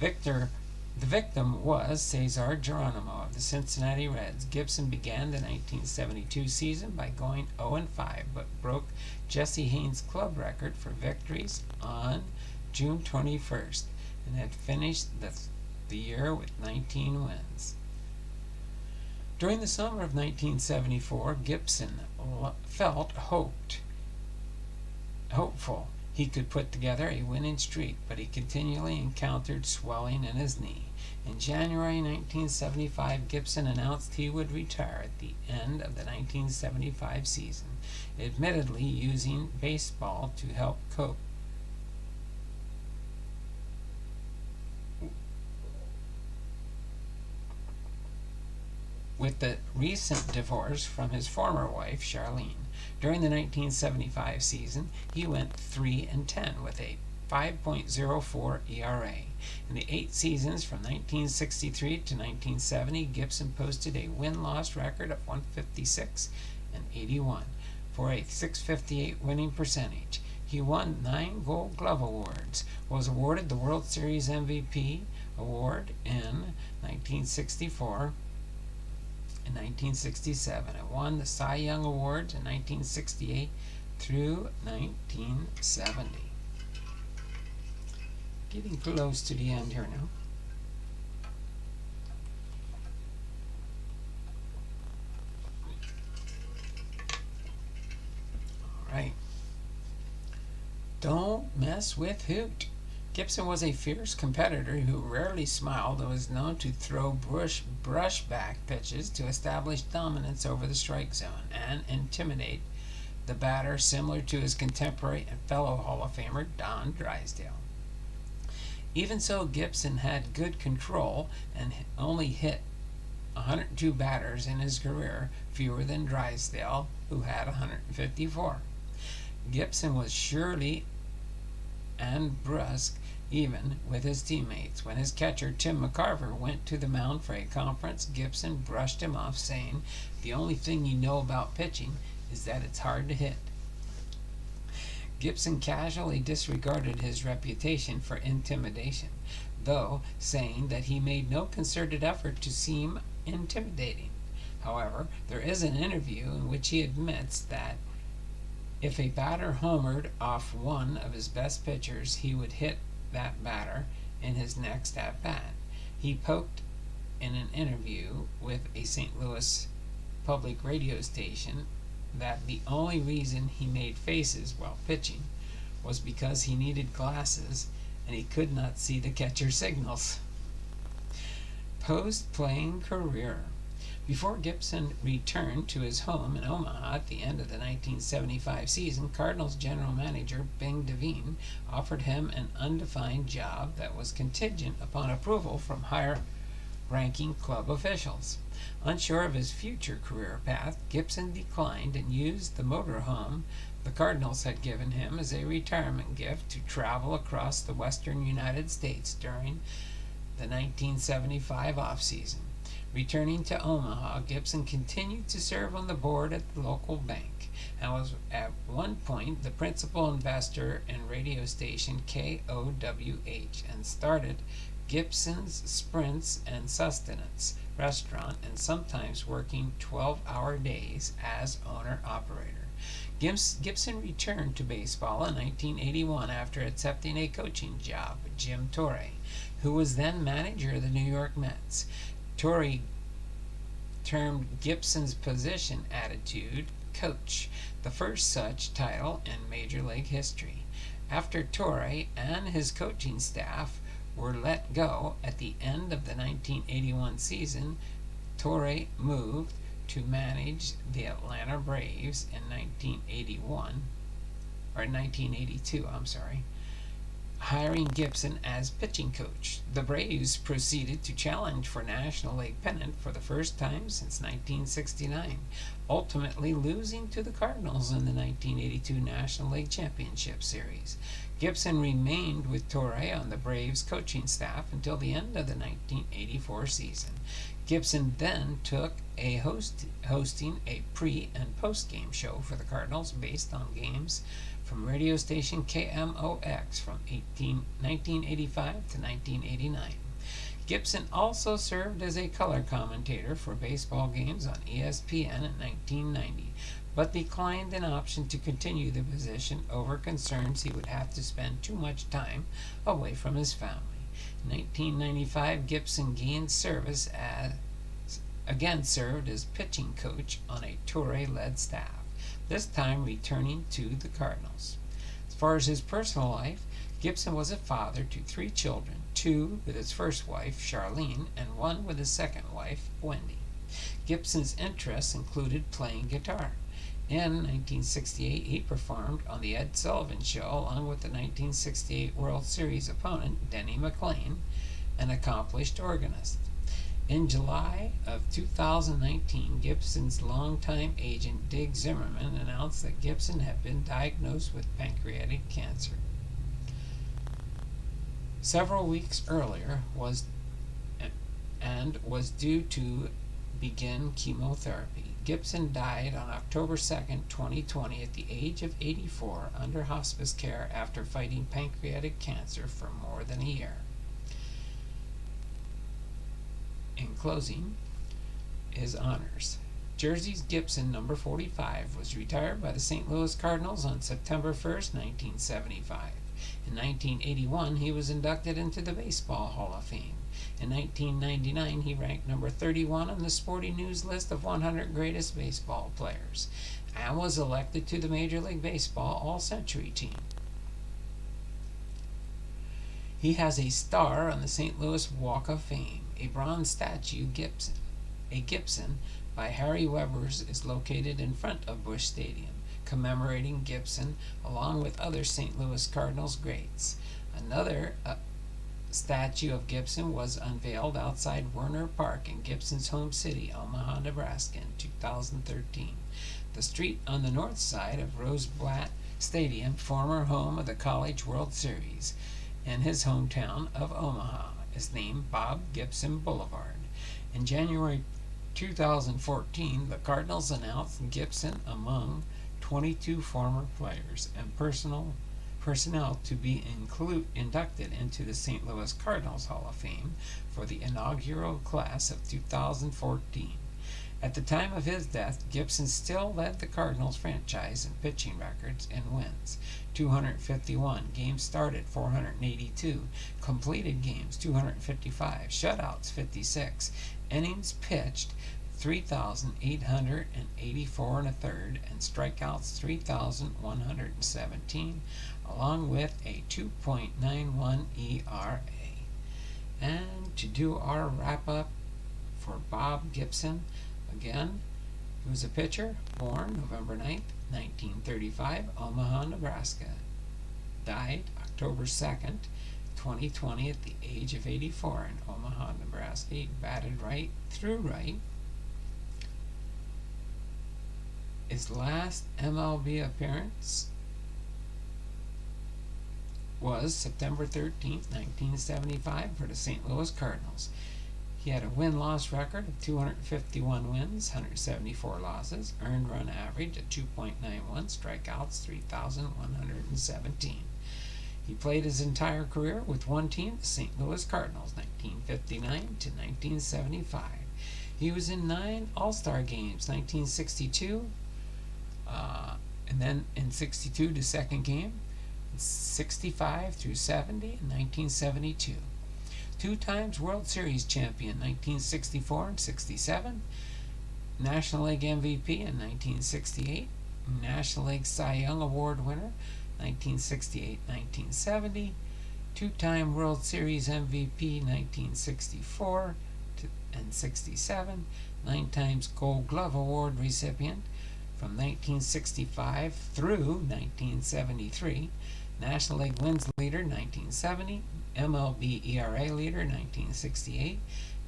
victim was Cesar Geronimo of the Cincinnati Reds. Gibson began the 1972 season by going 0-5, but broke Jesse Haynes' club record for victories on June 21st and had finished the year with 19 wins. During the summer of 1974, Gibson felt hopeful he could put together a winning streak, but he continually encountered swelling in his knee. In January 1975, Gibson announced he would retire at the end of the 1975 season, admittedly using baseball to help cope with the recent divorce from his former wife, Charlene. During the 1975 season, he went 3-10 with a 5.04 ERA. In the 8 seasons from 1963 to 1970, Gibson posted a win-loss record of 156 and 81 for a .658 winning percentage. He won 9 Gold Glove awards, was awarded the World Series MVP award in 1964 and 1967, and won the Cy Young Awards in 1968 through 1970. Getting close to the end here now. All right. Don't mess with Hoot. Gibson was a fierce competitor who rarely smiled and was known to throw brushback pitches to establish dominance over the strike zone and intimidate the batter, similar to his contemporary and fellow Hall of Famer Don Drysdale. Even so, Gibson had good control and only hit 102 batters in his career, fewer than Drysdale, who had 154. Gibson was surely and brusque even with his teammates. When his catcher Tim McCarver went to the mound for a conference, Gibson brushed him off, saying, "The only thing you know about pitching is that it's hard to hit." Gibson casually disregarded his reputation for intimidation, though saying that he made no concerted effort to seem intimidating. However, there is an interview in which he admits that if a batter homered off one of his best pitchers, he would hit that batter in his next at-bat. He poked in an interview with a St. Louis public radio station that the only reason he made faces while pitching was because he needed glasses and he could not see the catcher signals. Post-playing career. Before Gibson returned to his home in Omaha at the end of the 1975 season, Cardinals general manager Bing Devine offered him an undefined job that was contingent upon approval from higher-ranking club officials. Unsure of his future career path, Gibson declined and used the motorhome the Cardinals had given him as a retirement gift to travel across the western United States during the 1975 offseason. Returning to Omaha, Gibson continued to serve on the board at the local bank and was at one point the principal investor in radio station KOWH and started Gibson's Sprints and Sustenance restaurant, and sometimes working 12-hour days as owner-operator. Gibson returned to baseball in 1981 after accepting a coaching job with Jim Torre, who was then manager of the New York Mets. Torre termed Gibson's position attitude coach, the first such title in Major League history. After Torre and his coaching staff were let go at the end of the 1981 season, Torre moved to manage the Atlanta Braves in 1982, hiring Gibson as pitching coach. The Braves proceeded to challenge for National League pennant for the first time since 1969, ultimately losing to the Cardinals in the 1982 National League Championship Series. Gibson remained with Torre on the Braves coaching staff until the end of the 1984 season. Gibson then took a hosting a pre- and post-game show for the Cardinals based on games from radio station KMOX from 1985 to 1989. Gibson also served as a color commentator for baseball games on ESPN in 1990, but declined an option to continue the position over concerns he would have to spend too much time away from his family. In 1995, Gibson gained service again served as pitching coach on a Torre-led staff, this time returning to the Cardinals. As far as his personal life, Gibson was a father to 3 children, 2 with his first wife, Charlene, and 1 with his second wife, Wendy. Gibson's interests included playing guitar. In 1968, he performed on The Ed Sullivan Show along with the 1968 World Series opponent, Denny McLain, an accomplished organist. In July of 2019, Gibson's longtime agent Dig Zimmerman announced that Gibson had been diagnosed with pancreatic cancer. Several weeks earlier was due to begin chemotherapy. Gibson died on October 2nd, 2020 at the age of 84 under hospice care after fighting pancreatic cancer for more than a year. In closing, his honors. Jersey's Gibson number 45 was retired by the St. Louis Cardinals on September 1st, 1975. In 1981, he was inducted into the Baseball Hall of Fame. In 1999, he ranked number 31 on the Sporting News list of 100 greatest baseball players and was elected to the Major League Baseball All-Century team. He has a star on the St. Louis Walk of Fame. A bronze statue, Gibson, by Harry Weber's is located in front of Busch Stadium, commemorating Gibson along with other St. Louis Cardinals greats. Another statue of Gibson was unveiled outside Werner Park in Gibson's home city, Omaha, Nebraska, in 2013. The street on the north side of Rosenblatt Stadium, former home of the College World Series, in his hometown of Omaha, is named Bob Gibson Boulevard. In January 2014, the Cardinals announced Gibson among 22 former players and personnel to be inducted into the St. Louis Cardinals Hall of Fame for the inaugural class of 2014. At the time of his death, Gibson still led the Cardinals franchise in pitching records and wins. 251, games started 482, completed games 255, shutouts 56, innings pitched 3,884 and a third, and strikeouts 3,117, along with a 2.91 ERA. And to do our wrap-up for Bob Gibson, again, he was a pitcher, born November 9th, 1935, Omaha, Nebraska. Died October 2nd, 2020 at the age of 84 in Omaha, Nebraska. He batted right through right. His last MLB appearance was September 13th, 1975 for the St. Louis Cardinals. He had a win-loss record of 251 wins, 174 losses, earned run average at 2.91, strikeouts 3,117. He played his entire career with one team, the St. Louis Cardinals, 1959 to 1975. He was in 9 All-Star games, 1962, and then in 62 the second game, 65 through 70 in 1972. 2 times World Series champion, 1964 and 67. National League MVP in 1968. National League Cy Young Award winner, 1968-1970. 2-time World Series MVP, 1964 and 67. 9 times Gold Glove Award recipient from 1965 through 1973. National League wins leader, 1970. MLB ERA leader, 1968.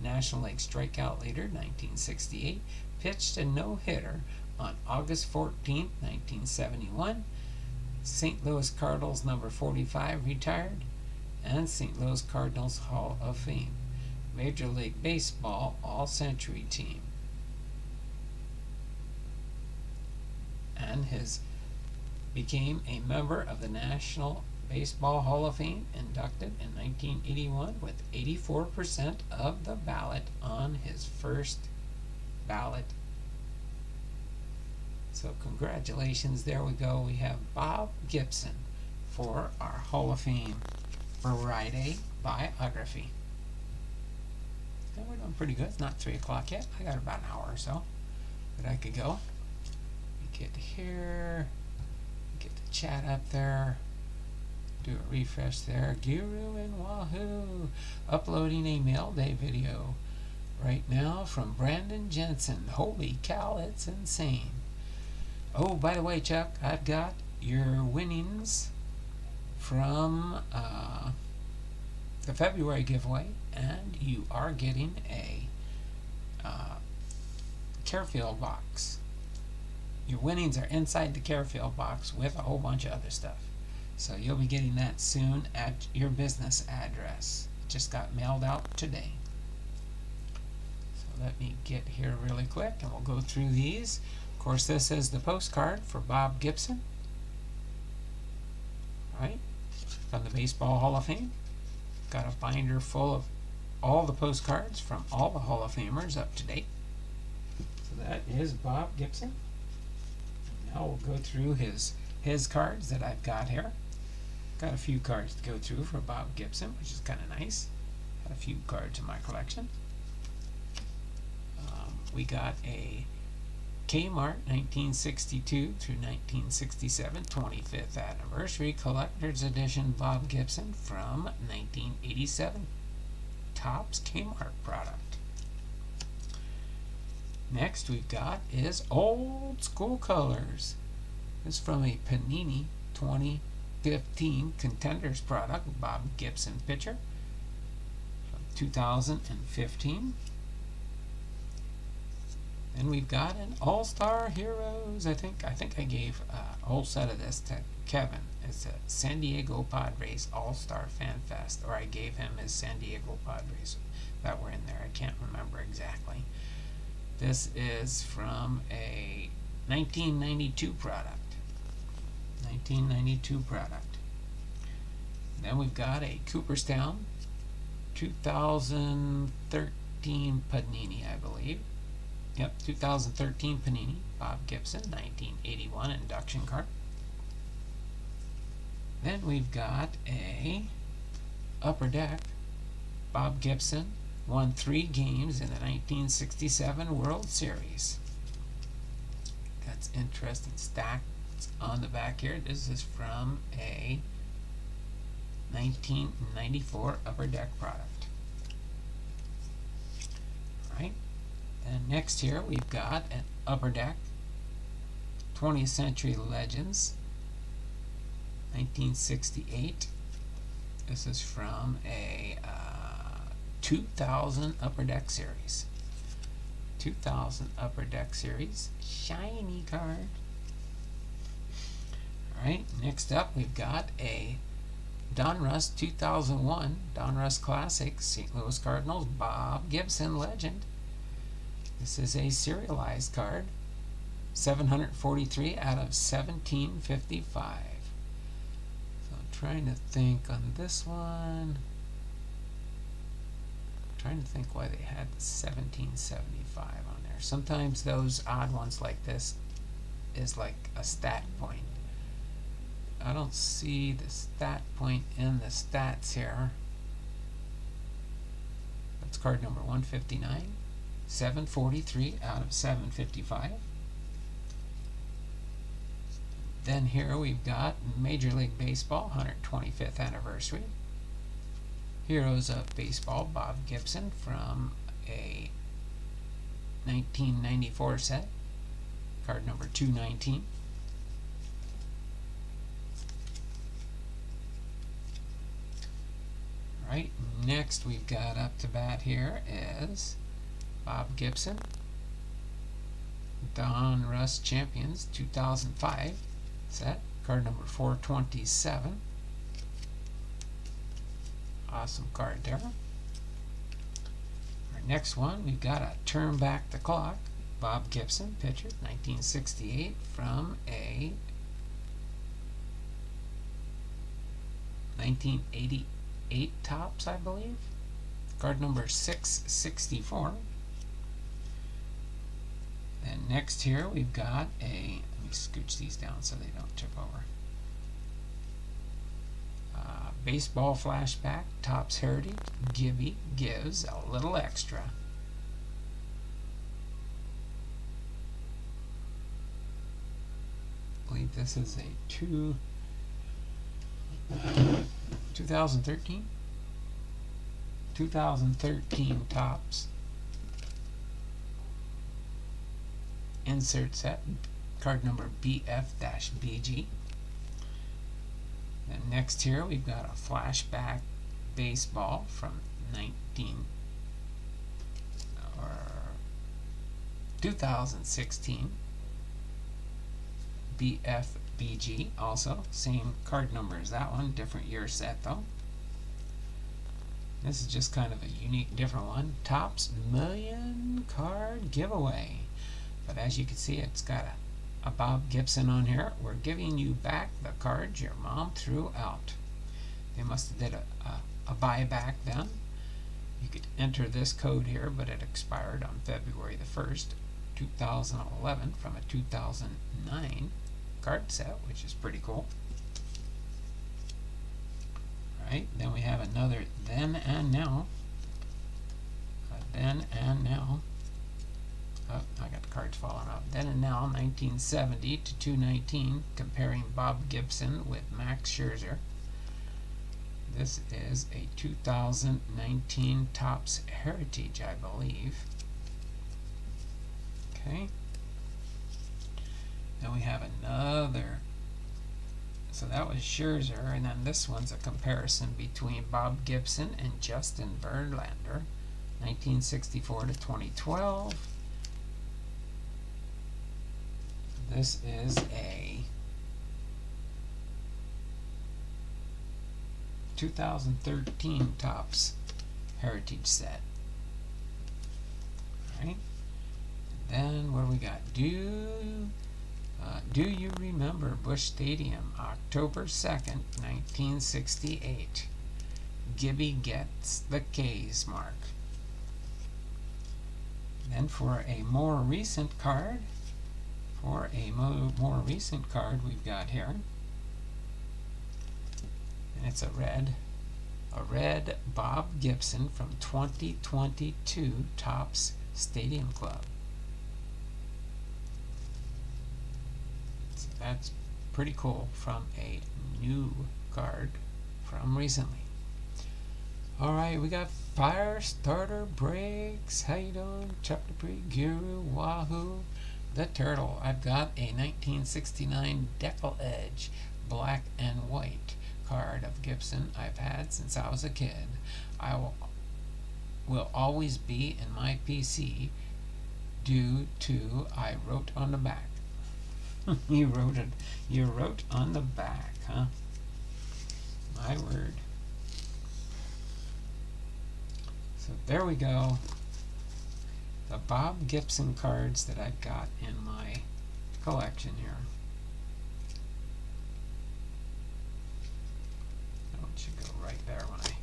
National League strikeout leader, 1968. Pitched a no-hitter on August 14, 1971. St. Louis Cardinals number 45 retired, and St. Louis Cardinals Hall of Fame. Major League Baseball All-Century team. And became a member of the National Baseball Hall of Fame, inducted in 1981 with 84% of the ballot on his first ballot. So congratulations, there we go. We have Bob Gibson for our Hall of Fame Friday biography. And we're doing pretty good. It's not 3 o'clock yet. I got about an hour or so that I could go. We get here, get the chat up there, do a refresh there. Guru and Wahoo uploading a mail day video right now from Brandon Jensen. Holy cow, it's insane. Oh, by the way, Chuck, I've got your winnings from the February giveaway, and you are getting a Carefield box. Your winnings are inside the Carefield box with a whole bunch of other stuff. So you'll be getting that soon at your business address. It just got mailed out today. So let me get here really quick and we'll go through these. Of course, this is the postcard for Bob Gibson, right, from the Baseball Hall of Fame. Got a binder full of all the postcards from all the Hall of Famers up to date. So that is Bob Gibson. Now we'll go through his cards that I've got here. Got a few cards to go through for Bob Gibson, which is kind of nice. Got a few cards in my collection. We got a Kmart 1962 through 1967 25th anniversary collector's edition Bob Gibson from 1987 Topps Kmart product. Next we've got is Old School Colors. This is from a Panini 2015 Contenders product, Bob Gibson pitcher from 2015. Then we've got an All-Star Heroes. I think I gave a whole set of this to Kevin. It's a San Diego Padres All-Star Fan Fest, or I gave him his San Diego Padres that were in there. I can't remember exactly. This is from a 1992 product. 1992 product. Then we've got a Cooperstown 2013 Panini, I believe. Yep, 2013 Panini, Bob Gibson, 1981 induction card. Then we've got a Upper Deck, Bob Gibson, won 3 games in the 1967 World Series. That's interesting stats on the back here. This is from a 1994 Upper Deck product. All right. And next here we've got an Upper Deck 20th Century Legends 1968. This is from a 2000 Upper Deck series. 2000 Upper Deck series. Shiny card. Alright, next up we've got a Donruss 2001 Donruss Classic St. Louis Cardinals Bob Gibson Legend. This is a serialized card, 743 out of 1755. So I'm trying to think on this one. I'm trying to think why they had the 1775 on there. Sometimes those odd ones like this is like a stat point. I don't see the stat point in the stats here. That's card number 159. 743 out of 755. Then here we've got Major League Baseball 125th anniversary. Heroes of Baseball Bob Gibson from a 1994 set. Card number 219. Alright, next we've got up to bat here is Bob Gibson, Donruss Champions 2005 set, card number 427. Awesome card there. Our next one, we've got a Turn Back the Clock, Bob Gibson, pitcher, 1968, from a 1988 Topps, I believe. Card number 664. And next here we've got a, let me scooch these down so they don't tip over. Baseball Flashback, Topps Heritage, Gibby Gives a Little Extra. I believe this is a 2013 Topps insert set, card number BF-BG. And next here we've got a Flashback Baseball from 2016 BFBG, also same card number as that one, different year set though. This is just kind of a unique, different one. Topps million card giveaway. But as you can see, it's got a Bob Gibson on here. We're giving you back the cards your mom threw out. They must have did a buyback then. You could enter this code here, but it expired on February the 1st, 2011 from a 2009 card set, which is pretty cool. Right, then we have another Then and Now. Then and Now. Oh, I got the cards falling off. Then and Now, 1970 to 219, comparing Bob Gibson with Max Scherzer. This is a 2019 Topps Heritage, I believe. Okay. Then we have another. So that was Scherzer, and then this one's a comparison between Bob Gibson and Justin Verlander, 1964 to 2012. This is a 2013 Topps Heritage set. Alright. Then what do we got? Do you remember Busch Stadium, October 2nd, 1968? Gibby gets the K's mark. Then for a more recent card, we've got here, and it's a red Bob Gibson from 2022 Topps Stadium Club. So that's pretty cool from a new card from recently. Alright, we got Fire Starter Breaks. How you doing? Chuck Dupree, Guru, Wahoo, the Turtle. I've got a 1969 Deckle Edge black and white card of Gibson I've had since I was a kid. I will always be in my PC due to I wrote on the back. You wrote on the back, huh? My word. So there we go. The Bob Gibson cards that I've got in my collection here. That one should go right there when I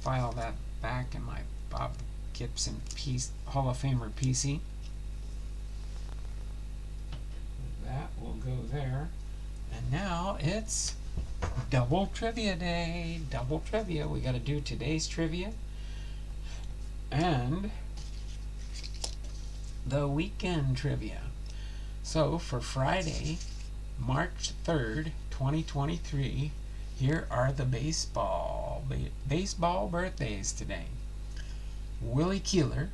file that back in my Bob Gibson Hall of Famer PC. That will go there. And now it's double trivia day. Double trivia. We got to do today's trivia and the weekend trivia. So for Friday, March 3rd, 2023, here are the baseball birthdays today. Willie Keeler,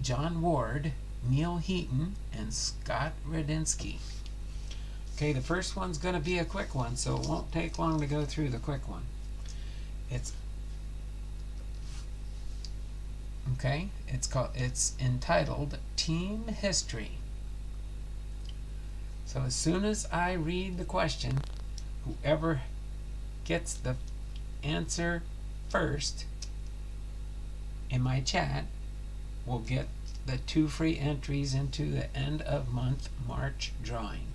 John Ward, Neil Heaton, and Scott Radinsky. Okay, the first one's going to be a quick one, so it won't take long to go through the quick one. It's entitled Team History. So as soon as I read the question, whoever gets the answer first in my chat will get the 2 free entries into the end of month March drawing.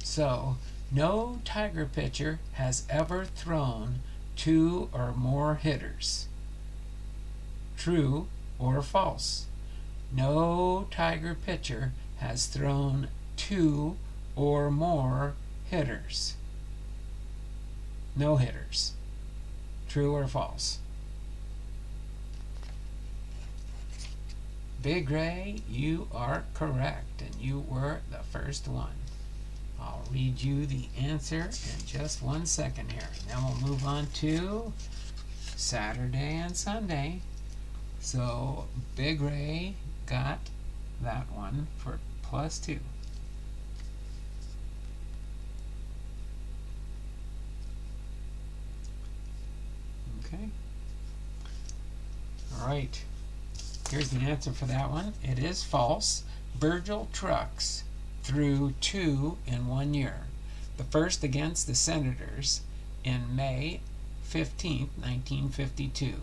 So, no Tiger pitcher has ever thrown 2 or more hitters. True or false? No Tiger pitcher has thrown 2 or more hitters. No hitters. True or false? Big Ray, you are correct, and you were the first one. I'll read you the answer in just 1 second here. And then we'll move on to Saturday and Sunday. So Big Ray got that one for +2. Okay. All right. Here's the answer for that one. It is false. Virgil Trucks threw 2 in 1 year. The first against the Senators in May 15, 1952,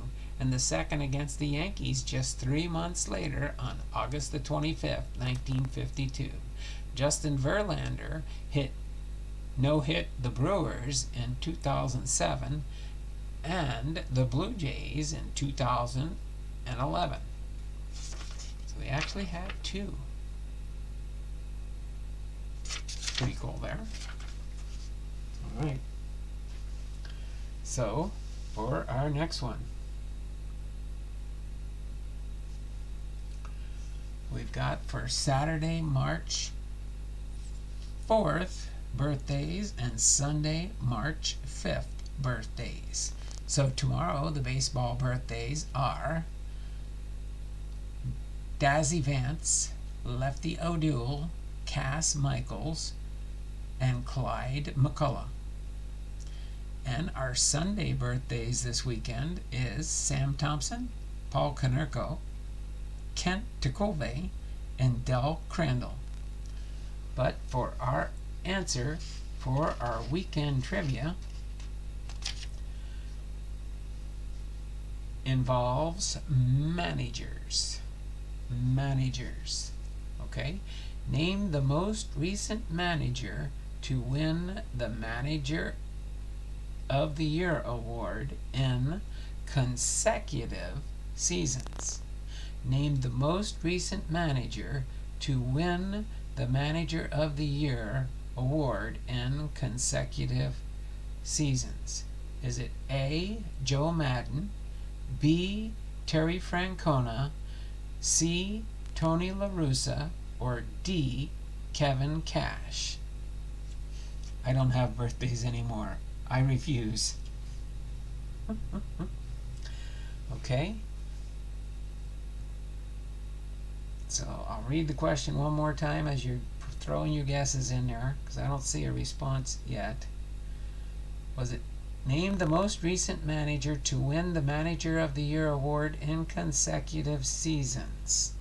and the second against the Yankees just 3 months later on August the 25th, 1952. Justin Verlander no-hit the Brewers in 2007 and the Blue Jays in 2011. So they actually had 2. Pretty cool there. All right. So, for our next one, we've got for Saturday, March 4th, birthdays, and Sunday, March 5th, birthdays. So tomorrow, the baseball birthdays are Dazzy Vance, Lefty O'Doul, Cass Michaels, and Clyde McCullough. And our Sunday birthdays this weekend is Sam Thompson, Paul Konerko, Kent Tecove, and Del Crandall. But for our answer for our weekend trivia involves managers. Okay? Name the most recent manager to win the Manager of the Year award in consecutive seasons. Name the most recent manager to win the Manager of the Year award in consecutive seasons. Is it A, Joe Madden, B, Terry Francona, C, Tony La Russa, or D, Kevin Cash? I don't have birthdays anymore. I refuse. Okay? So I'll read the question one more time as you're throwing your guesses in there, because I don't see a response yet. Was it name the most recent manager to win the Manager of the Year award in consecutive seasons?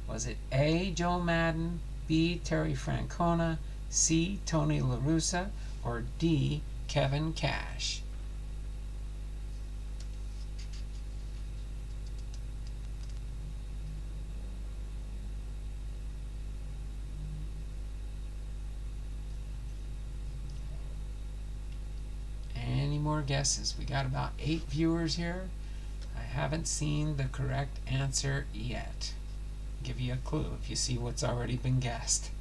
Was it A, Joe Madden, B, Terry Francona, C, Tony La Russa, or D, Kevin Cash? Any more guesses? We got about 8 viewers here. I haven't seen the correct answer yet. Give you a clue if you see what's already been guessed.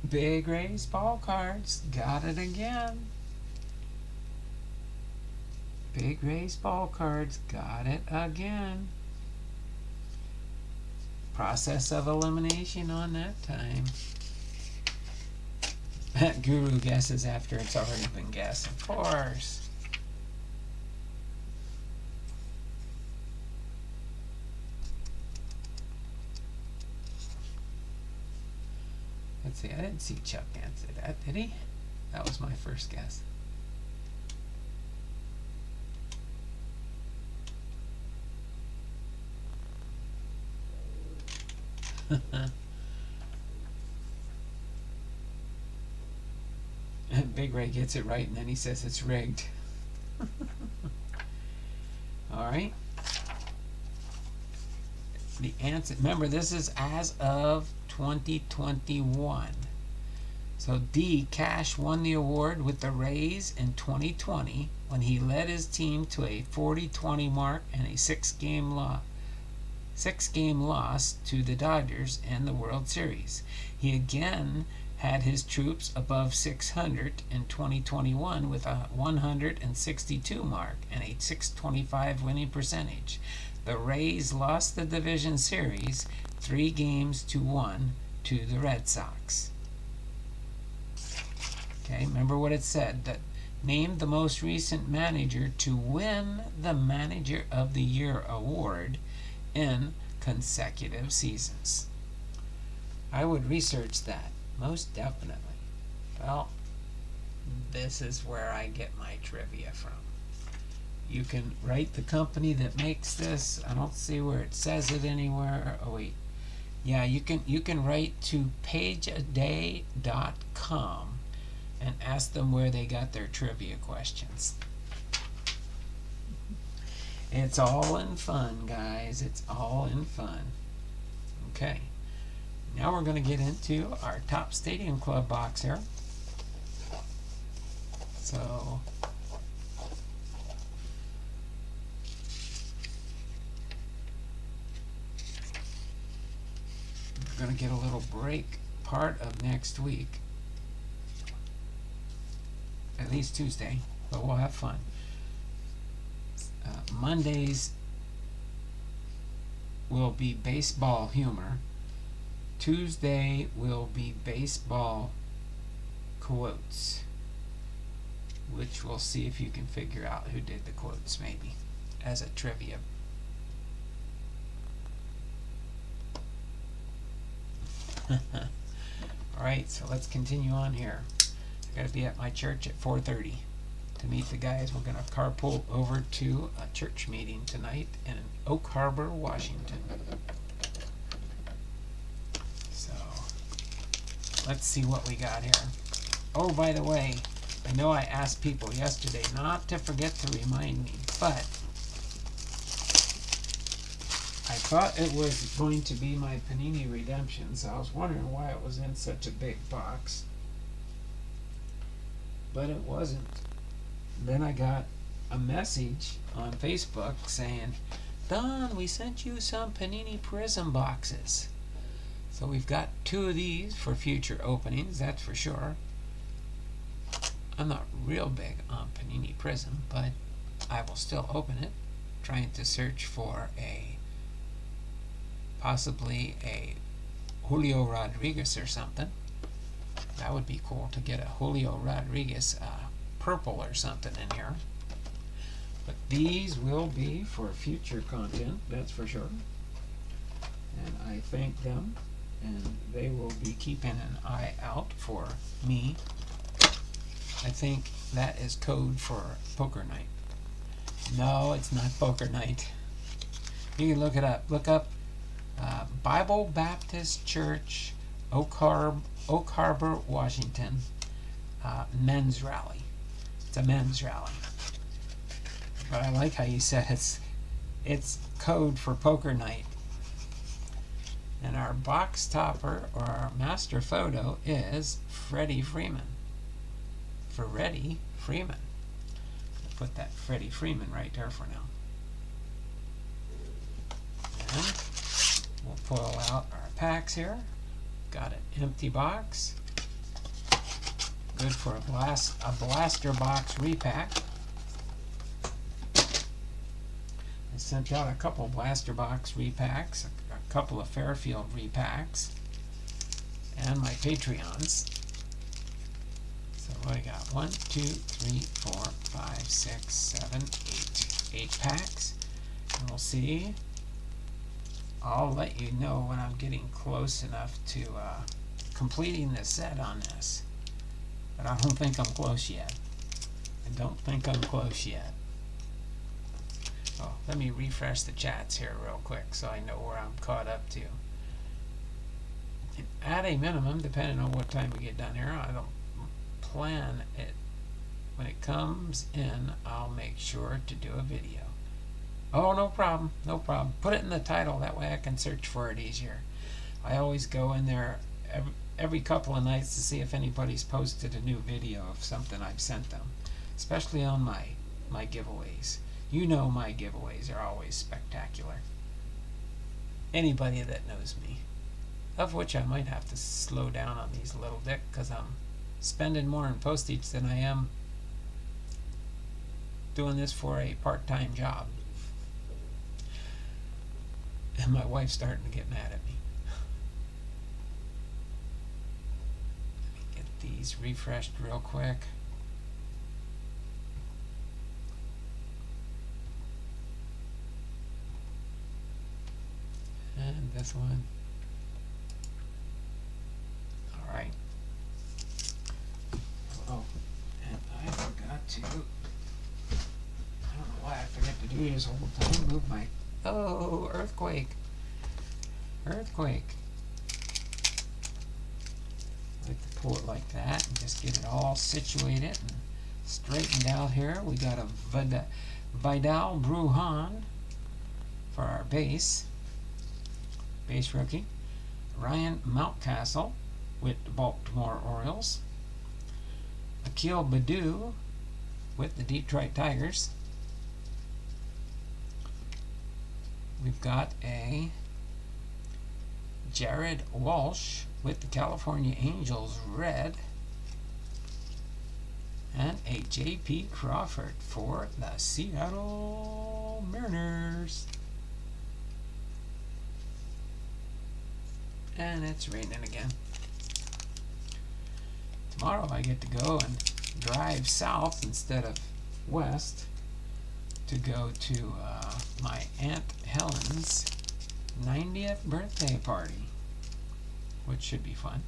Big Race Ball Cards got it again. Big Race Ball Cards got it again. Process of elimination on that time. Guru guesses after it's already been guessed, of course. Let's see, I didn't see Chuck answer that, did he? That was my first guess. Big Ray gets it right and then he says it's rigged. Alright. The answer, remember this is as of 2021. So D, Cash won the award with the Rays in 2020 when he led his team to a 40-20 mark and a 6-game loss to the Dodgers in the World Series. He again had his troops above 600 in 2021 with a 162 mark and a 625 winning percentage. The Rays lost the division series 3-1 to the Red Sox. Okay, remember what it said, that named the most recent manager to win the Manager of the Year award in consecutive seasons. I would research that, most definitely. Well, this is where I get my trivia from. You can write the company that makes this. I don't see where it says it anywhere. Oh wait. Yeah, you can write to pageaday.com and ask them where they got their trivia questions. It's all in fun, guys. It's all in fun. Okay. Now we're going to get into our top Stadium Club box here. So we're going to get a little break part of next week. At least Tuesday, but we'll have fun. Mondays will be baseball humor. Tuesday will be baseball quotes, which we'll see if you can figure out who did the quotes, maybe, as a trivia. Alright, so let's continue on here. I gotta be at my church at 4:30 to meet the guys. We're gonna carpool over to a church meeting tonight in Oak Harbor, Washington. So let's see what we got here. Oh, by the way, I know I asked people yesterday not to forget to remind me, but I thought it was going to be my Panini Redemption, so I was wondering why it was in such a big box. But it wasn't. Then I got a message on Facebook saying, Don, we sent you some Panini Prism boxes. So we've got 2 of these for future openings, that's for sure. I'm not real big on Panini Prism, but I will still open it, trying to search for possibly a Julio Rodriguez or something. That would be cool to get a Julio Rodriguez purple or something in here. But these will be for future content, that's for sure. And I thank them, and they will be keeping an eye out for me. I think that is code for poker night. No, it's not poker night. You can look it up. Look up Bible Baptist Church, Oak Harbor, Washington, men's rally. It's a men's rally. But I like how you said it's code for poker night. And our box topper, or our master photo, is Freddie Freeman. Freddie Freeman. I'll put that Freddie Freeman right there for now. And we'll pull out our packs here. Got an empty box. Good for a blaster box repack. I sent out a couple blaster box repacks, a couple of Fairfield repacks, and my Patreons. So what I got? 1, 2, 3, 4, 5, 6, 7, 8. 8 packs. And we'll see. I'll let you know when I'm getting close enough to completing the set on this. But I don't think I'm close yet. I don't think I'm close yet. Oh, let me refresh the chats here real quick so I know where I'm caught up to. And at a minimum, depending on what time we get done here, I don't plan it. When it comes in, I'll make sure to do a video. Oh, no problem, no problem. Put it in the title, that way I can search for it easier. I always go in there every couple of nights to see if anybody's posted a new video of something I've sent them, especially on my giveaways. You know my giveaways are always spectacular. Anybody that knows me, of which I might have to slow down on these a little bit because I'm spending more in postage than I am doing this for a part-time job. And my wife's starting to get mad at me. Let me get these refreshed real quick. And this one. Alright. Oh, and I forgot to, I don't know why I to do this whole time. Move my... Oh, earthquake. Earthquake. I like to pull it like that and just get it all situated and straightened out here. We got a Vidal Brujan for our base rookie. Ryan Mountcastle with the Baltimore Orioles. Akil Baddoo with the Detroit Tigers. We've got a Jared Walsh with the California Angels red. And a J.P. Crawford for the Seattle Mariners. And it's raining again. Tomorrow I get to go and drive south instead of west to go to my Aunt Helen's 90th birthday party, which should be fun.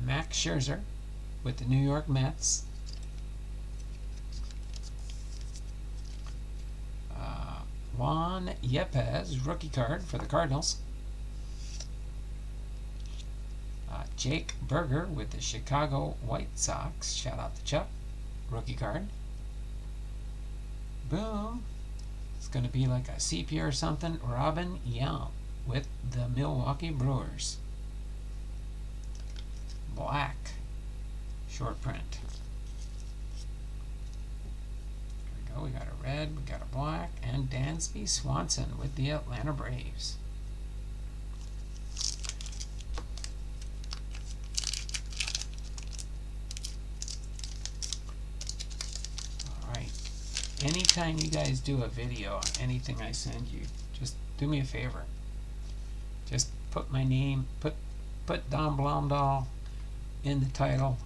Max Scherzer with the New York Mets. Juan Yepez, rookie card for the Cardinals. Jake Berger with the Chicago White Sox. Shout out to Chuck. Rookie card. Boom. It's going to be like a sepia or something. Robin Young with the Milwaukee Brewers. Black. Short print. There we go. We got a red, we got a black, and Dansby Swanson with the Atlanta Braves. Anytime you guys do a video on anything I send you, just do me a favor. Just put my name, put Don Blondal in the title,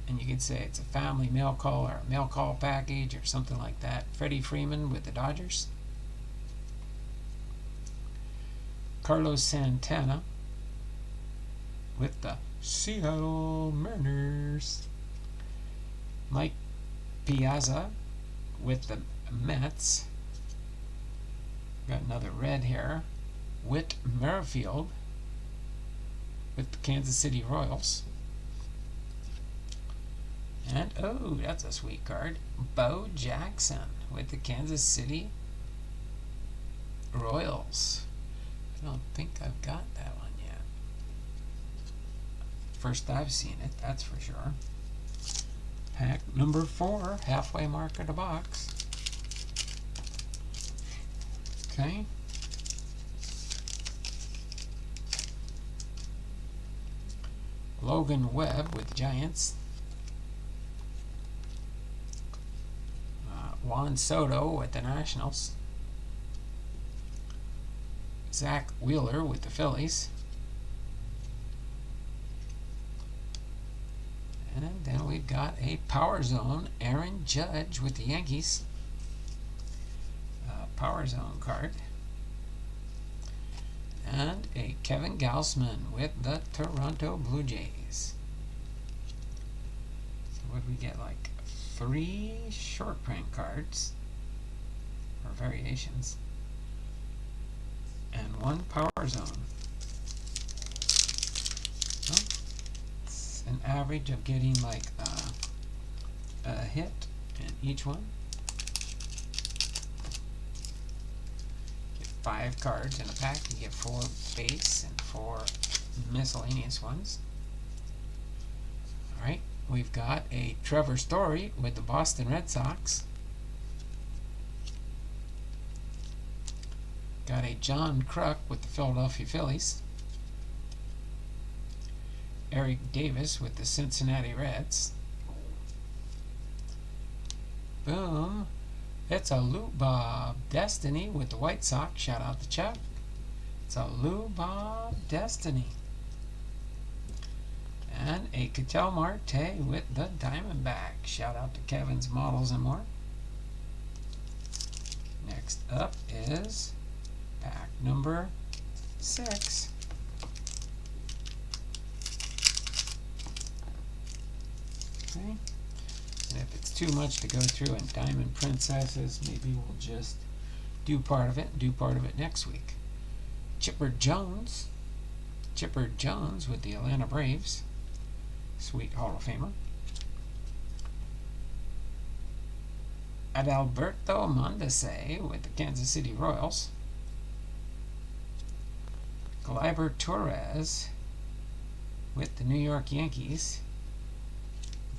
and you can say it's a family mail call or a mail call package or something like that. Freddie Freeman with the Dodgers. Carlos Santana with the Seattle Mariners. Mike Piazza with the Mets. Got another red here. Whit Merrifield with the Kansas City Royals. And, oh, that's a sweet card. Bo Jackson with the Kansas City Royals. I don't think I've got that one yet. First I've seen it, that's for sure. Pack number 4, halfway mark of the box. Okay. Logan Webb with the Giants. Juan Soto with the Nationals. Zach Wheeler with the Phillies. And then we've got a Power Zone Aaron Judge with the Yankees. Power Zone card. And a Kevin Gausman with the Toronto Blue Jays. So what we get, like 3 short print cards or variations and 1 Power Zone. Well, it's an average of getting like a hit in each one. Get 5 cards in a pack. You get 4 base and 4 miscellaneous ones. Alright, we've got a Trevor Story with the Boston Red Sox. Got a John Kruk with the Philadelphia Phillies. Eric Davis with the Cincinnati Reds. Boom. It's a Lou Bob Destiny with the White Sox. Shout out to Chuck. It's a Lou Bob Destiny. And a Ketel Marte with the Diamondbacks. Shout out to Kevin's Models and More. Next up is pack number 6. Okay. And if it's too much to go through in Diamond Princesses, maybe we'll just do part of it and do part of it next week. Chipper Jones with the Atlanta Braves. Sweet Hall of Famer. Adalberto Mondesi with the Kansas City Royals. Gleyber Torres with the New York Yankees.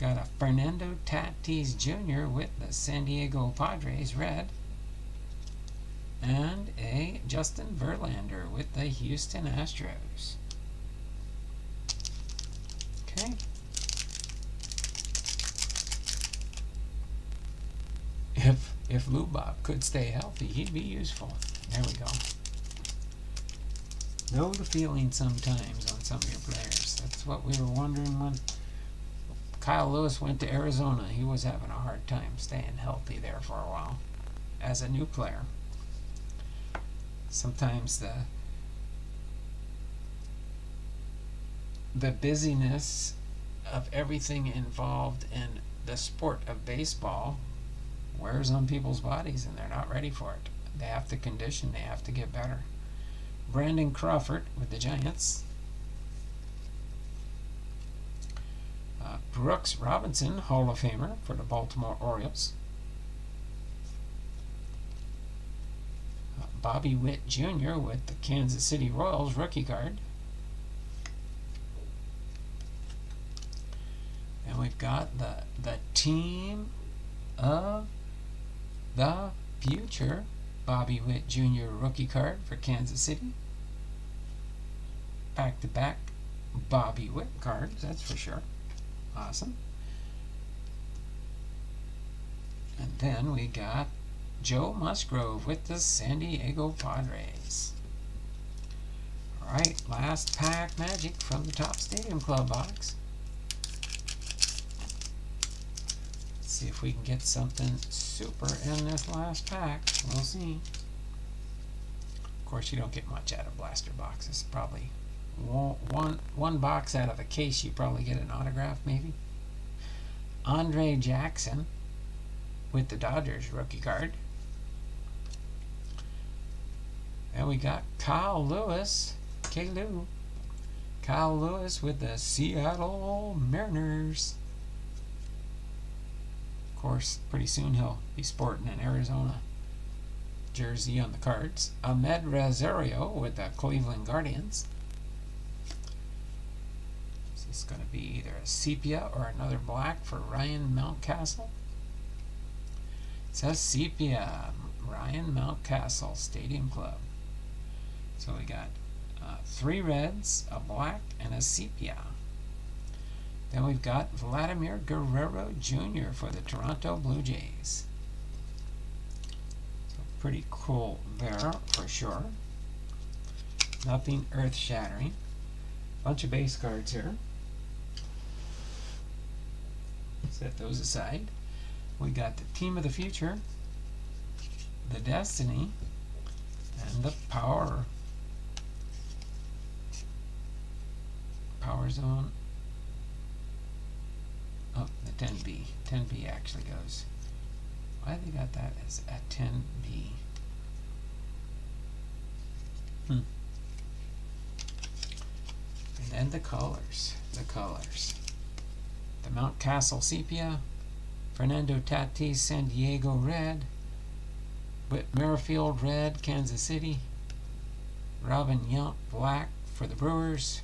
Got a Fernando Tatis Jr. with the San Diego Padres red. And a Justin Verlander with the Houston Astros. Okay. If Lou Bob could stay healthy, he'd be useful. There we go. Know the feeling sometimes on some of your players. That's what we were wondering when Kyle Lewis went to Arizona. He was having a hard time staying healthy there for a while as a new player. Sometimes the busyness of everything involved in the sport of baseball wears on people's bodies and they're not ready for it. They have to condition, they have to get better. Brandon Crawford with the Giants. Brooks Robinson, Hall of Famer for the Baltimore Orioles. Bobby Witt Jr. with the Kansas City Royals rookie card. And we've got the team of the future, Bobby Witt Jr. rookie card for Kansas City. Back-to-back Bobby Witt cards, that's for sure. Awesome. And then we got Joe Musgrove with the San Diego Padres. Alright, last pack magic from the Top Stadium Club box. Let's see if we can get something super in this last pack. We'll see. Of course, you don't get much out of blaster boxes. Probably one box out of a case, you probably get an autograph, maybe. Andre Jackson with the Dodgers rookie card. And we got Kyle Lewis, Kyle Lewis with the Seattle Mariners. Of course, pretty soon he'll be sporting an Arizona jersey on the cards. Ahmed Rosario with the Cleveland Guardians. Is this going to be either a sepia or another black for Ryan Mountcastle? It says sepia, Ryan Mountcastle Stadium Club. So we got 3 reds, a black, and a sepia. Then we've got Vladimir Guerrero Jr. for the Toronto Blue Jays. So pretty cool there for sure. Nothing earth-shattering. Bunch of base cards here. Set those aside. We got the Team of the Future, the Destiny, and the Power Zone. Oh, the 10B. 10B actually goes. Why they got that as a 10B? And then the colors. The Mountcastle Sepia, Fernando Tatis San Diego red, Whit Merrifield red Kansas City, Robin Yount black for the Brewers,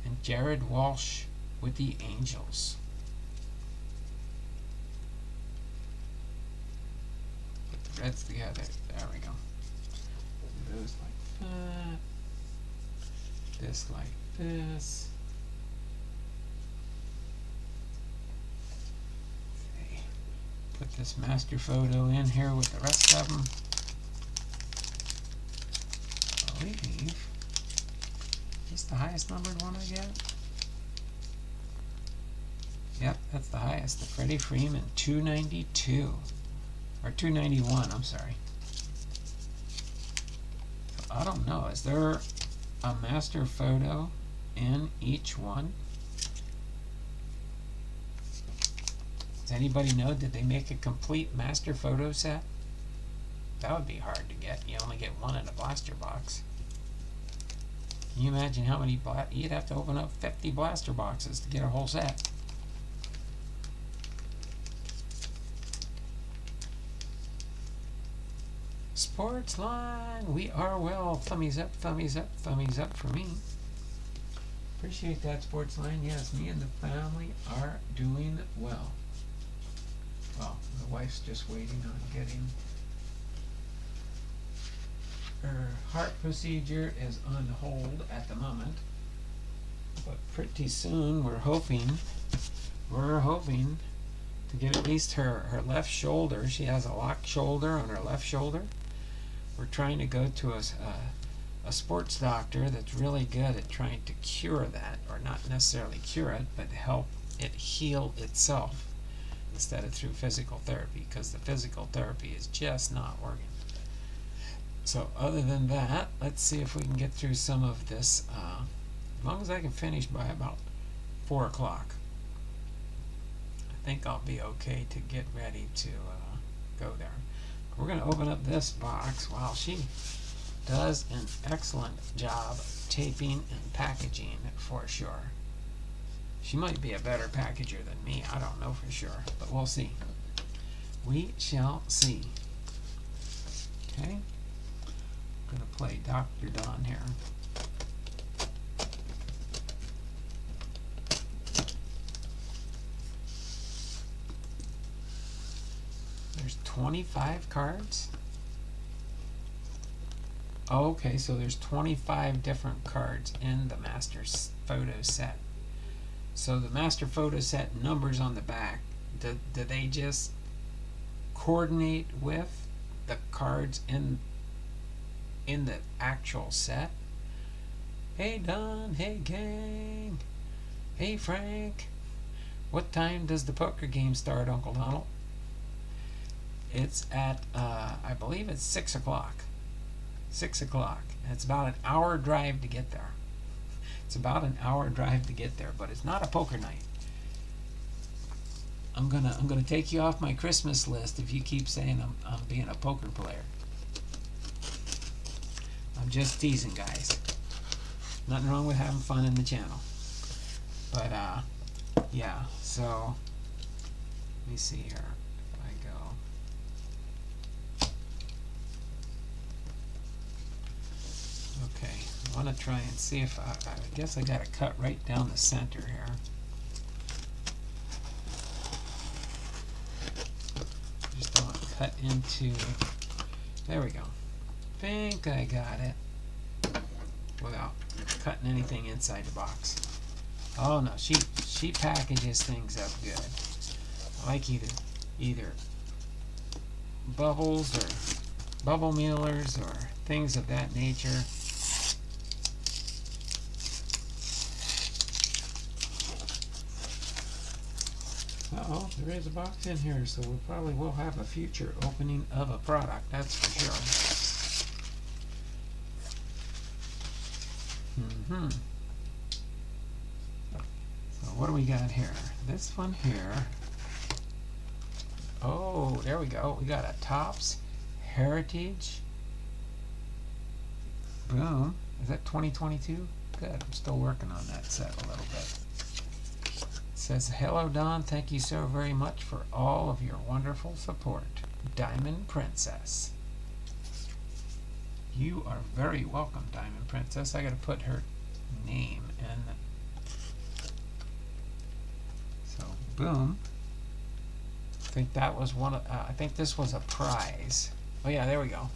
and Jared Walsh with the Angels. Put the reds together. There we go. Those like that. This like this. Okay. Put this master photo in here with the rest of them. I believe. Is this the highest numbered one I get? Yep, that's the highest. The Freddie Freeman 292. Or 291, I'm sorry. So I don't know. Is there a master photo in each one? Does anybody know, did they make a complete master photo set? That would be hard to get. You only get one in a blaster box. Can you imagine how many you'd have to open up 50 blaster boxes to get a whole set. Sports line, we are well. Thummies up, thummies up, thummies up for me. Appreciate that, sports line. Yes, me and the family are doing well. Well, the wife's just waiting on getting her heart procedure is on hold at the moment, but pretty soon we're hoping to get at least her left shoulder. She has a locked shoulder on her left shoulder. We're trying to go to a sports doctor that's really good at trying to cure that, or not necessarily cure it, but help it heal itself instead of through physical therapy, because the physical therapy is just not working. So other than that, let's see if we can get through some of this, as long as I can finish by about 4 o'clock. I think I'll be okay to get ready to go there. We're going to open up this box while she does an excellent job taping and packaging for sure. She might be a better packager than me, I don't know for sure, but we'll see. We shall see. Okay, I'm going to play Dr. Don here. There's 25 cards. Okay, so there's 25 different cards in the master photo set. So the master photo set numbers on the back, do they just coordinate with the cards in the actual set? Hey Don, hey gang, hey Frank, what time does the poker game start, Uncle Donald? It's at, I believe it's 6 o'clock. 6 o'clock. And it's about an hour drive to get there. It's about an hour drive to get there, but it's not a poker night. I'm gonna take you off my Christmas list if you keep saying I'm being a poker player. I'm just teasing, guys. Nothing wrong with having fun in the channel. But yeah, so let me see here. If I go, okay, I want to try and see if I guess I got to cut right down the center here. Just don't want to cut into. There we go. Think I got it without cutting anything inside the box. Oh no, she packages things up good. I like either bubbles or bubble mealers or things of that nature. Uh-oh, there is a box in here, so we probably will have a future opening of a product, that's for sure. So what do we got here? This one here. Oh, there we go. We got a Topps Heritage. Boom. Is that 2022? Good. I'm still working on that set a little bit. It says, hello Don. Thank you so very much for all of your wonderful support. Diamond Princess. You are very welcome, Diamond Princess. I gotta put her name in. So, boom. I think that was one of, I think this was a prize. Oh yeah, there we go.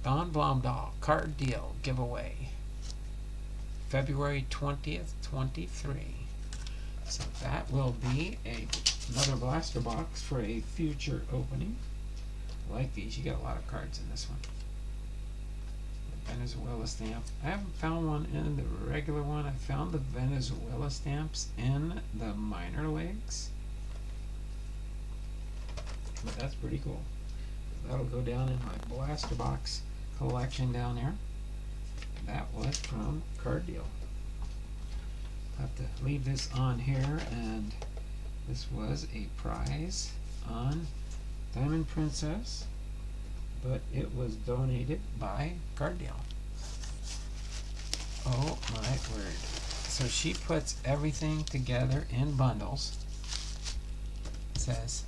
Don Blomdahl card deal giveaway. February 20th, 23. So that will be another blaster box for a future opening. I like these. You got a lot of cards in this one. The Venezuela stamp. I haven't found one in the regular one. I found the Venezuela stamps in the minor leagues. But that's pretty cool. That'll go down in my blaster box collection down there. That was from Card Deal. Have to leave this on here and This was a prize on Diamond Princess, but it was donated by Gardale. Oh my word. So she puts everything together in bundles. It says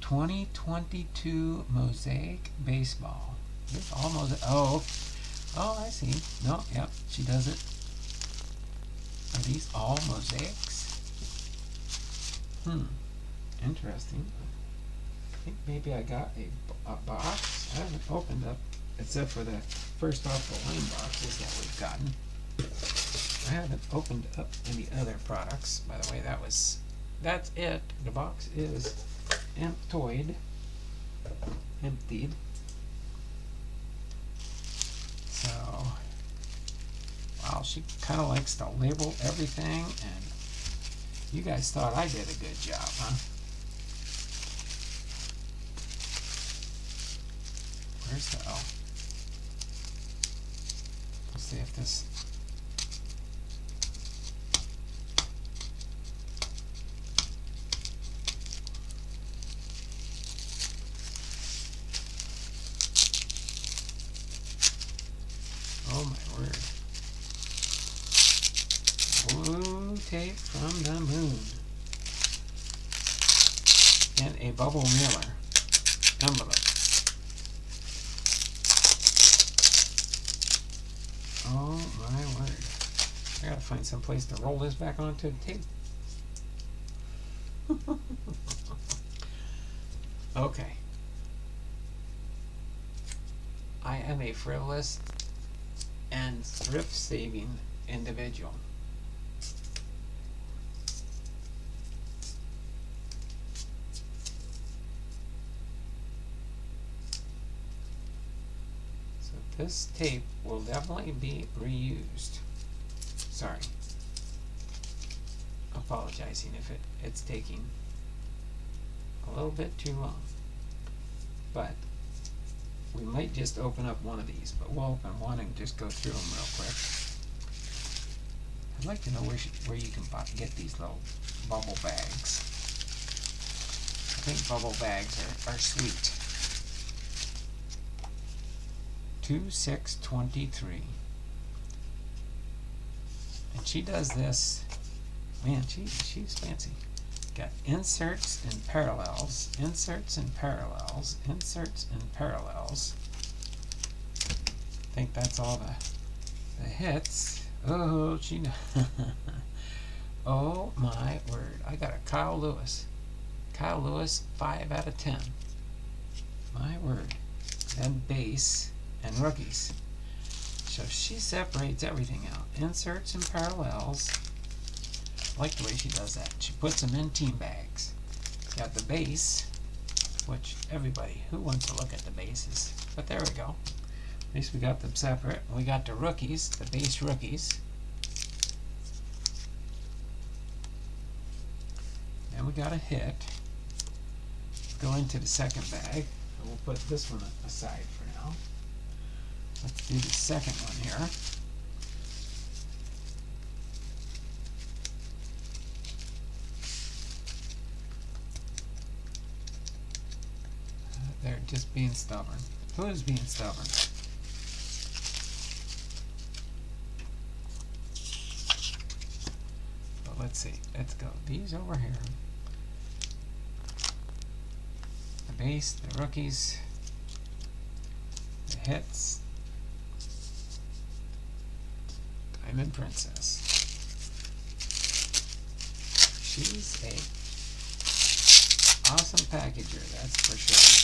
2022 Mosaic Baseball. It's all mosaic. Oh, I see. No, yep, she does it. Are these all mosaics? Interesting. I think maybe I got a box. I haven't opened up, except for the first off the line boxes that we've gotten. I haven't opened up any other products. By the way, that's it. The box is emptied. So, wow, she kind of likes to label everything, and you guys thought I did a good job, huh? Where's the L? Let's see if this. Oh my word. Blue tape from the moon. And a bubble mailer envelope. Oh my word. I gotta find some place to roll this back onto the tape. Okay. I am a frivolous and thrift saving individual. So this tape will definitely be reused. Sorry. Apologizing if it's taking a little bit too long. But we might just open up one of these, but we'll open one and just go through them real quick. I'd like to know where you can get these little bubble bags. I think bubble bags are sweet. 2623. And she does this. Man, she's fancy. Got inserts and parallels, inserts and parallels, inserts and parallels. I think that's all the hits. Oh, she oh my word. I got a Kyle Lewis. Kyle Lewis, 5 out of 10. My word. Then base and rookies. So she separates everything out. Inserts and parallels. I like the way she does that. She puts them in team bags. Got the base, which everybody who wants to look at the bases. But there we go. At least we got them separate. We got the rookies, the base rookies. Then we got a hit. Let's go into the second bag. We'll put this one aside for now. Let's do the second one here. They're just being stubborn. Who is being stubborn? But let's see. Let's go. These over here. The base, the rookies, the hits. Diamond Princess. She's a awesome packager, that's for sure.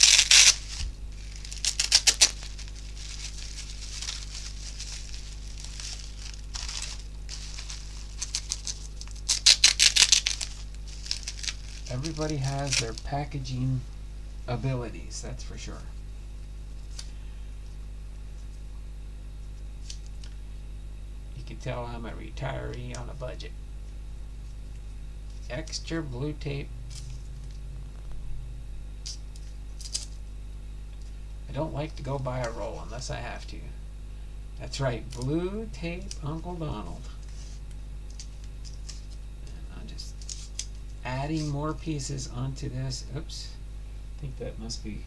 Everybody has their packaging abilities, that's for sure. You can tell I'm a retiree on a budget. Extra blue tape. I don't like to go buy a roll unless I have to. That's right, blue tape Uncle Donald. And I'll just adding more pieces onto this. Oops. I think that must be,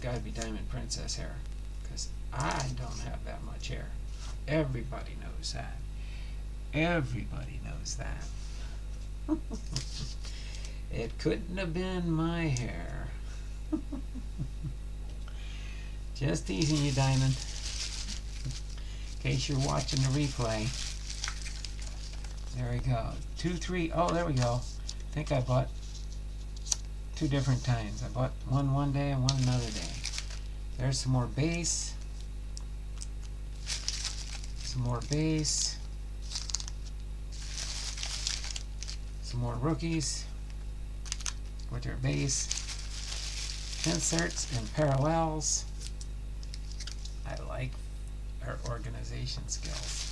gotta be Diamond Princess hair, because I don't have that much hair. Everybody knows that. Everybody knows that. It couldn't have been my hair. Just teasing you, Diamond. In case you're watching the replay. There we go. 2, 3. Oh, there we go. I think I bought 2 different times. I bought one day and one another day. There's some more base. Some more base. Some more rookies with their base. Inserts and parallels. I like her organization skills.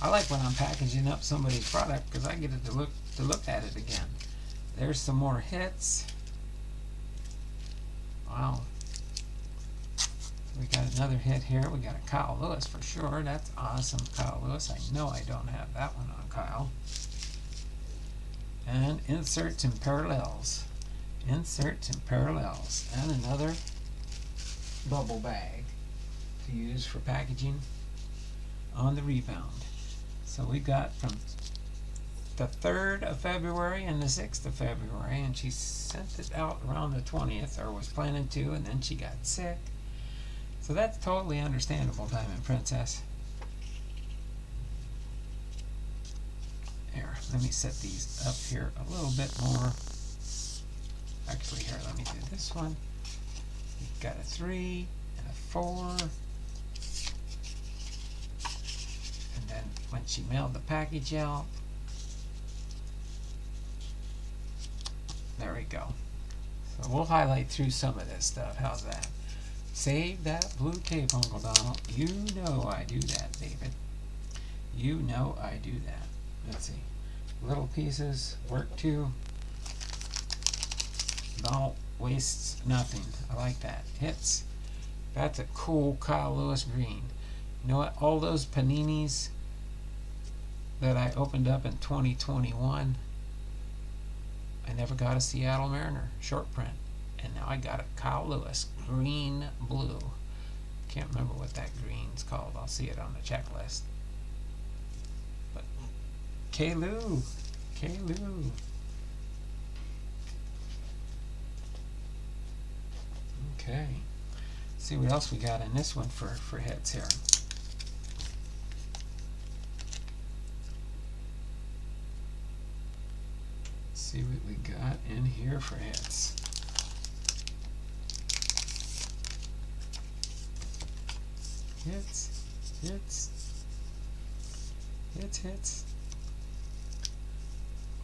I like when I'm packaging up somebody's product because I get to look at it again. There's some more hits. Wow. We got another hit here. We got a Kyle Lewis for sure. That's awesome, Kyle Lewis. I know I don't have that one on Kyle. And inserts and parallels. Inserts and parallels. And another bubble bag to use for packaging on the rebound. So we got from the 3rd of February and the 6th of February, and she sent it out around the 20th, or was planning to, and then she got sick. So that's totally understandable, Diamond Princess. Here, let me set these up here a little bit more. Actually, here, let me do this one. We've got a 3 and a 4. And then when she mailed the package out, there we go. So we'll highlight through some of this stuff. How's that? Save that blue tape, Uncle Donald. You know I do that, David. You know I do that. Let's see. Little pieces work too. Don't waste nothing. I like that. Hits. That's a cool Kyle Lewis green. You know what? All those paninis that I opened up in 2021, I never got a Seattle Mariner short print. And now I got a Kyle Lewis green blue. Can't remember what that green's called. I'll see it on the checklist. But K-Lou. K-Lou. Okay. Let's see what else we got in this one for hits here. See what we got in here for hits. Hits, hits, hits, hits.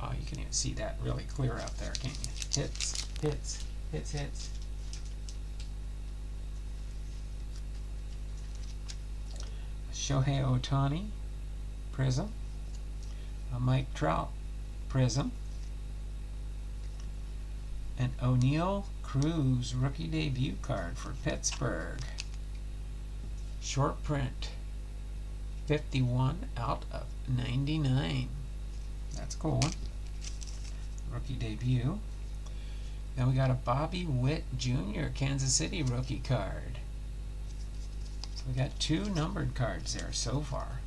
Oh, you can even see that really clear out there, can't you? Hits, hits, hits, hits. Shohei Ohtani prism. A Mike Trout prism. An O'Neal Cruz rookie debut card for Pittsburgh. Short print. 51 out of 99. That's a cool one. Rookie debut. Then we got a Bobby Witt Jr. Kansas City rookie card. So we got 2 numbered cards there so far.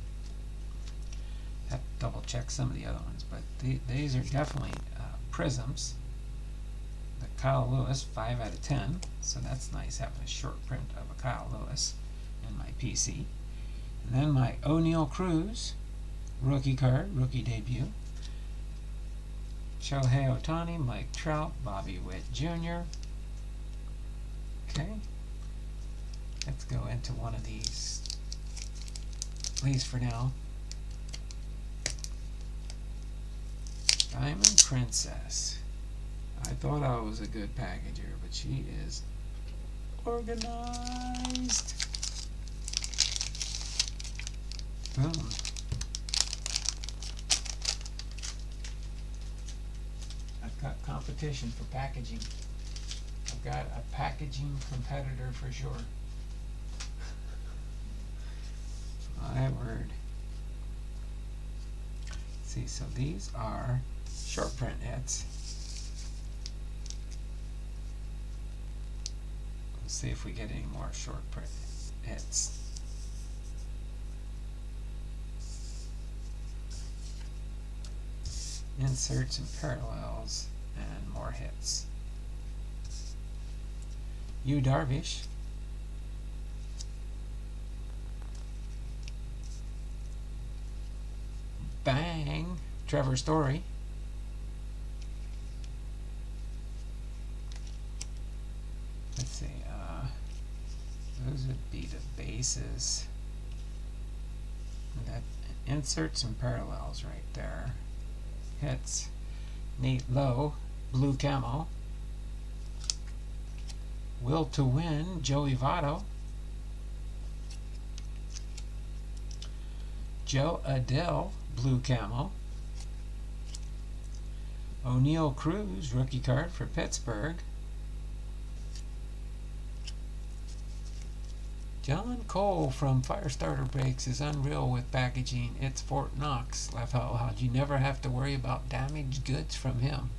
Have to double check some of the other ones, but these are definitely prisms. The Kyle Lewis 5 out of 10, so that's nice having a short print of a Kyle Lewis in my PC. And then my O'Neal Cruz rookie card, rookie debut. Shohei Ohtani, Mike Trout, Bobby Witt Jr. Okay. Let's go into one of these, at least for now. Diamond Princess. I thought I was a good packager, but she is organized. Boom. I've got competition for packaging. I've got a packaging competitor for sure. My word. see, so these are short print hits. Let's see if we get any more short print hits. Inserts and parallels and more hits. Yu Darvish. Bang! Trevor Story. Let's see, those would be the bases. That inserts and parallels right there. Hits. Nate Lowe, blue camo. Will to Win, Joey Votto. Joe Adele, blue camo. O'Neal Cruz, rookie card for Pittsburgh. John Cole from Firestarter Breaks is unreal with packaging. It's Fort Knox. Laugh out loud. You never have to worry about damaged goods from him.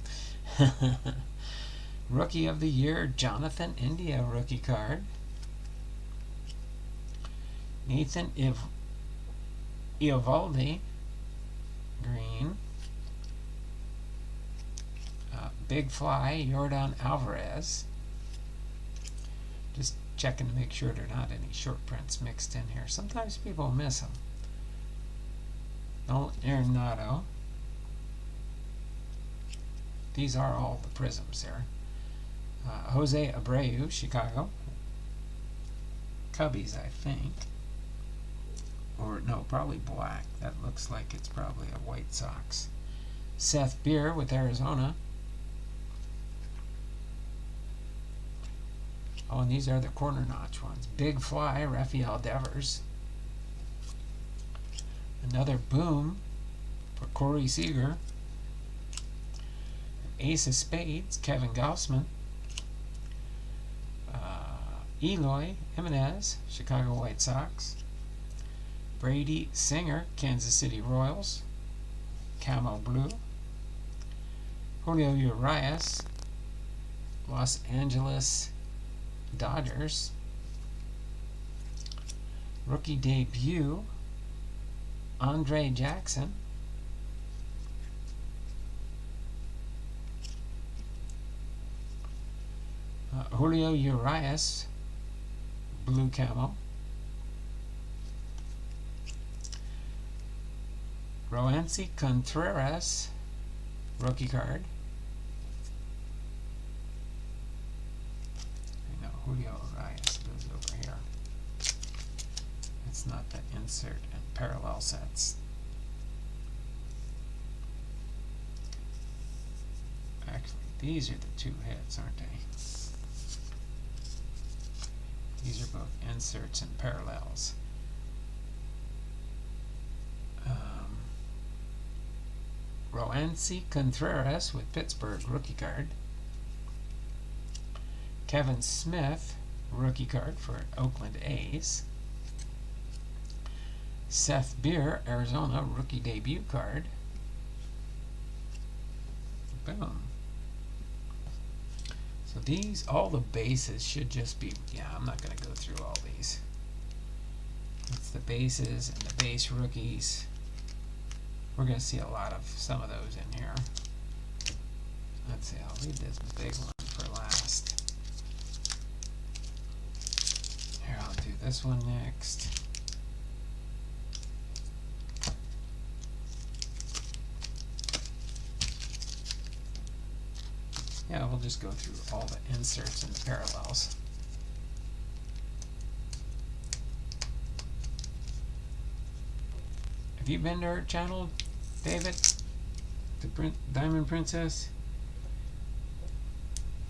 Rookie of the Year, Jonathan India rookie card. Nathan Eovaldi, green. Big Fly, Yordan Alvarez. Just checking to make sure there are not any short prints mixed in here. Sometimes people miss them. Nolan Arenado. These are all the prisms there. Jose Abreu, Chicago. Cubbies, I think. Or no, probably black. That looks like it's probably a White Sox. Seth Beer with Arizona. Oh, and these are the corner notch ones. Big Fly, Rafael Devers. Another Boom for Corey Seager. Ace of Spades, Kevin Gausman. Eloy Jimenez, Chicago White Sox. Brady Singer, Kansas City Royals. Camo Blue. Julio Urias, Los Angeles Dodgers. Rookie debut, Andre Jackson. Julio Urias, blue camo. Roansy Contreras, rookie card. I know Julio Urias goes over here. It's not the insert and parallel sets. Actually, these are the two hits, aren't they? These are both inserts and parallels. Roansy Contreras with Pittsburgh, rookie card. Kevin Smith, rookie card for Oakland A's. Seth Beer, Arizona, rookie debut card. Boom. So these, all the bases should just be, yeah, I'm not going to go through all these. It's the bases and the base rookies. We're going to see a lot of some of those in here. Let's see, I'll leave this big one for last. Here, I'll do this one next. Yeah, we'll just go through all the inserts and the parallels. Have you been to her channel, David? The Diamond Princess?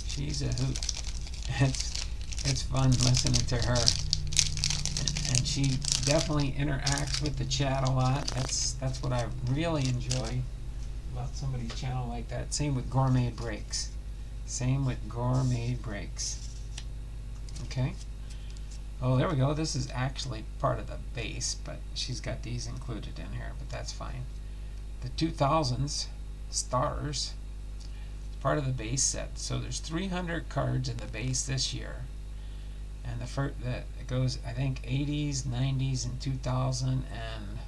She's a hoot. It's fun listening to her. And she definitely interacts with the chat a lot. That's what I really enjoy about somebody's channel like that. Same with Gourmet Breaks. Same with Gourmet Breaks. Okay? Oh, there we go. This is actually part of the base, but she's got these included in here, but that's fine. the 2000s stars, part of the base set. So there's 300 cards in the base this year, and the first that it goes, I think, 80s, 90s, and 2000, and I'm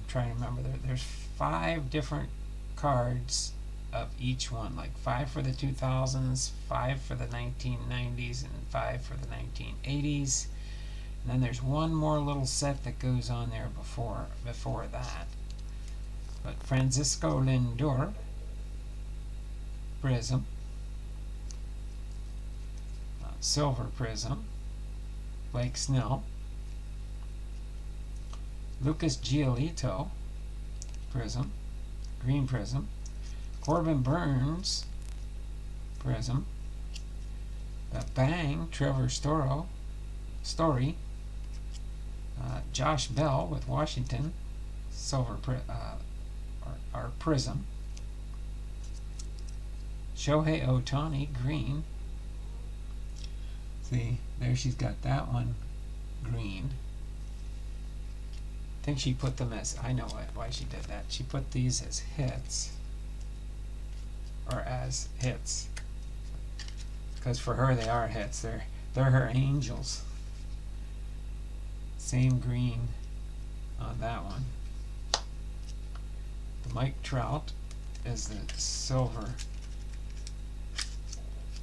trying to remember. There's 5 different cards of each one, like 5 for the 2000s, 5 for the 1990s, and 5 for the 1980s. And then there's one more little set that goes on there before that. But Francisco Lindor, Prism, Silver Prism, Blake Snell, Lucas Giolito, Prism, Green Prism, Corbin Burns, Prism, Bang, Trevor Story, Josh Bell with Washington, Silver or Prism, Shohei Ohtani, Green. See, there she's got that one, green. I think she put them as, I know why she did that. She put these as hits, or as hits, because for her they are hits. They're her angels. Same green on that one. The Mike Trout is the Silver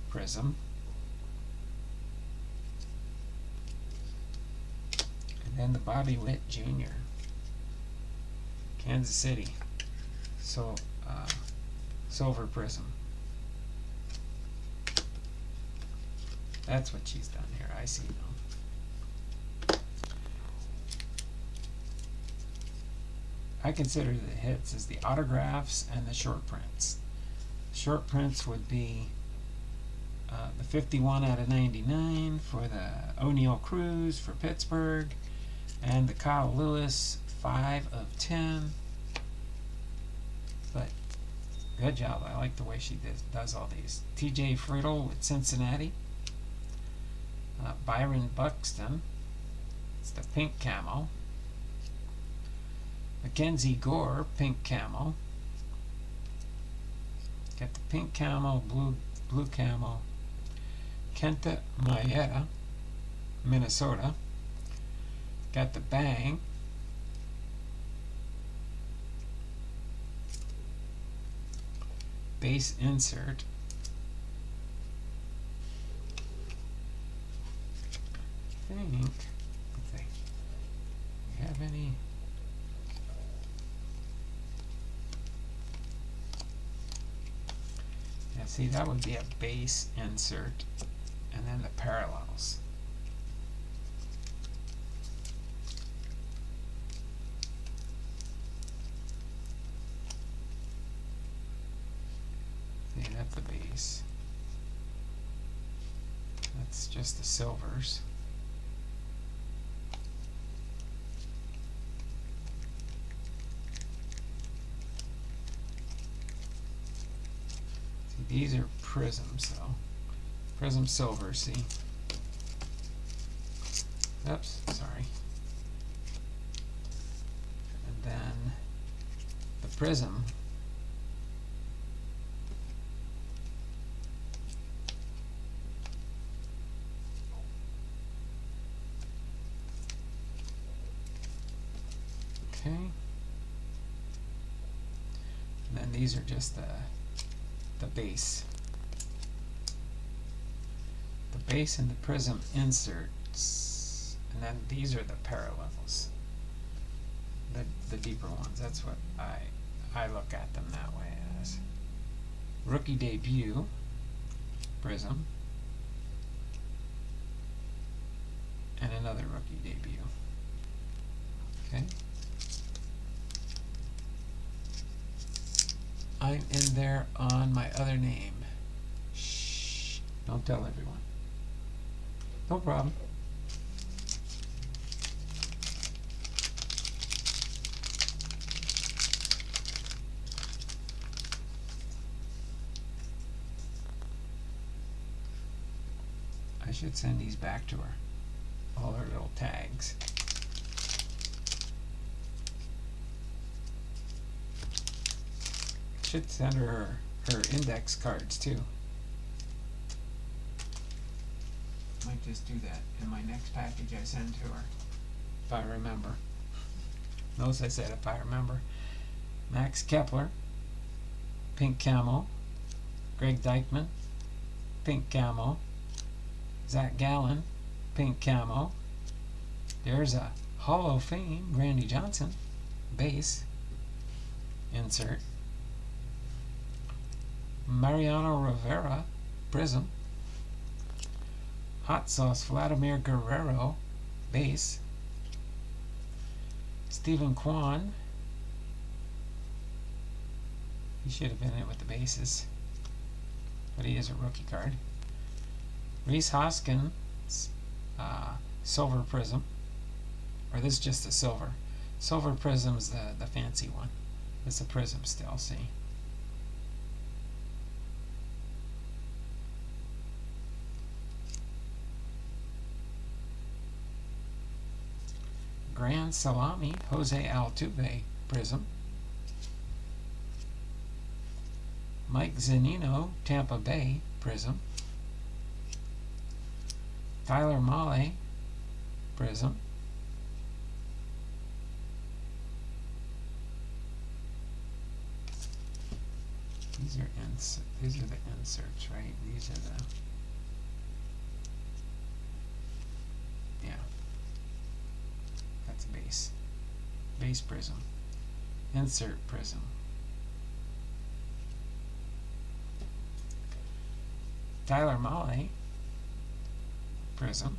Prism. And then the Bobby Witt Jr., Kansas City, so Silver Prism. That's what she's done here. I see now. I consider the hits as the autographs and the short prints. Short prints would be the 51 out of 99 for the O'Neal Cruz for Pittsburgh, and the Kyle Lewis 5 of 10. But good job. I like the way she does all these. TJ Friedl with Cincinnati. Byron Buxton. It's the pink camo. Mackenzie Gore, pink camo. Got the pink camo, blue camo. Kenta Maeda, Minnesota. Got the Bang. Base insert. I think, let's see, do we have any? Yeah, see, that would be a base insert, and then the parallels. See, that's the base. That's just the silvers. These are prisms, though. Prism silver, see? Oops, sorry. And then the prism. Okay. And then these are just the base. The base and the prism inserts, and then these are the parallels, the deeper ones. That's what I look at them that way as. Rookie debut prism, and another rookie debut. Okay. I'm in there on my other name. Shh. Don't tell everyone. No problem. I should send these back to her. All her little tags. Should send her her index cards too. Might just do that in my next package I send to her, if I remember. Notice I said if I remember. Max Kepler, pink camo. Greg Dykman, pink camo. Zach Gallen, pink camo. There's a Hall of Fame Randy Johnson base insert. Mariano Rivera prism. Hot Sauce Vladimir Guerrero base. Stephen Kwan, he should have been in with the bases, but he is a rookie card. Rhys Hoskins, silver prism, or this is just a silver. Silver prism's the fancy one. It's a prism still, see. Grand Salami, Jose Altuve prism. Mike Zunino, Tampa Bay prism. Tyler Mahle prism. These are the inserts, right? These are the, yeah. That's a base. Base prism. Insert prism. Tyler Mahle prism.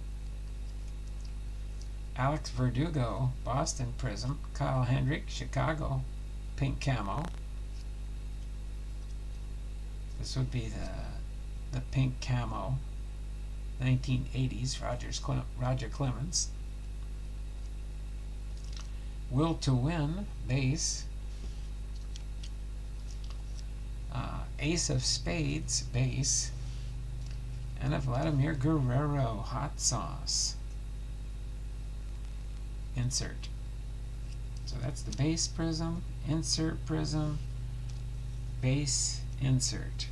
Alex Verdugo, Boston prism. Kyle Hendrick, Chicago, pink camo. This would be the pink camo 1980s Roger Clemens. Will to Win base. Ace of Spades base. And a Vladimir Guerrero hot sauce insert. So that's the base prism, insert prism, base insert.